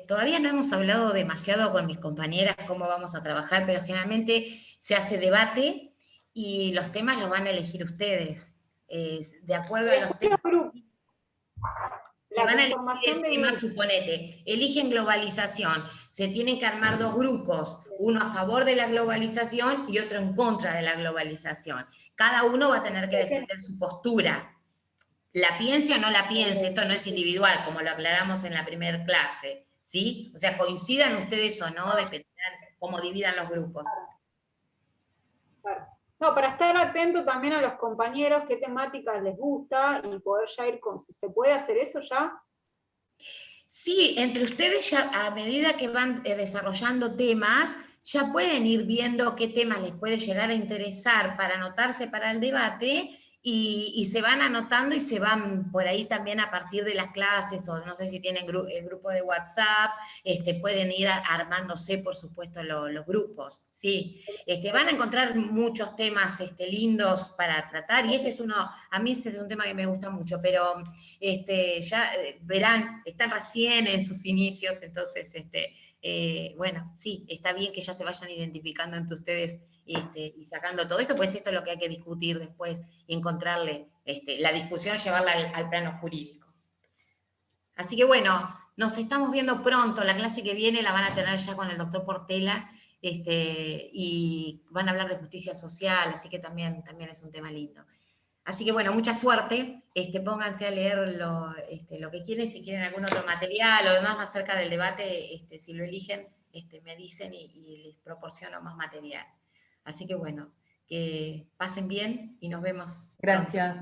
todavía no hemos hablado demasiado con mis compañeras cómo vamos a trabajar, pero generalmente se hace debate y los temas los van a elegir ustedes, de acuerdo a los temas. La Van a elegir conformación el de tema, grupos. suponete, eligen globalización, se tienen que armar dos grupos, uno a favor de la globalización y otro en contra de la globalización. Cada uno va a tener que defender su postura. La piense o no la piense, esto no es individual, como lo aclaramos en la primera clase, ¿sí? O sea, coincidan ustedes o no, dependerán cómo dividan los grupos. Claro. No, para estar atento también a los compañeros, qué temáticas les gusta y poder ya ir con, si se puede hacer eso ya. Sí, entre ustedes ya a medida que van desarrollando temas, ya pueden ir viendo qué temas les puede llegar a interesar para anotarse para el debate y se van anotando y se van por ahí también a partir de las clases o no sé si tienen el grupo de WhatsApp, pueden ir armándose por supuesto los grupos, sí. Van a encontrar muchos temas lindos para tratar y este es uno, a mí este es un tema que me gusta mucho, pero ya verán, están recién en sus inicios, entonces, bueno, sí, está bien que ya se vayan identificando entre ustedes y sacando todo esto, pues esto es lo que hay que discutir después y encontrarle, la discusión, llevarla al plano jurídico. Así que bueno, nos estamos viendo pronto, la clase que viene la van a tener ya con el doctor Portela, y van a hablar de justicia social, así que también es un tema lindo. Así que bueno, mucha suerte, pónganse a leer lo que quieren, si quieren algún otro material o demás más cerca del debate, si lo eligen, me dicen y les proporciono más material. Así que bueno, que pasen bien y nos vemos. Gracias.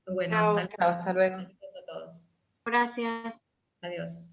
Bueno, Chao, hasta luego. Saludos a todos. Gracias. Adiós.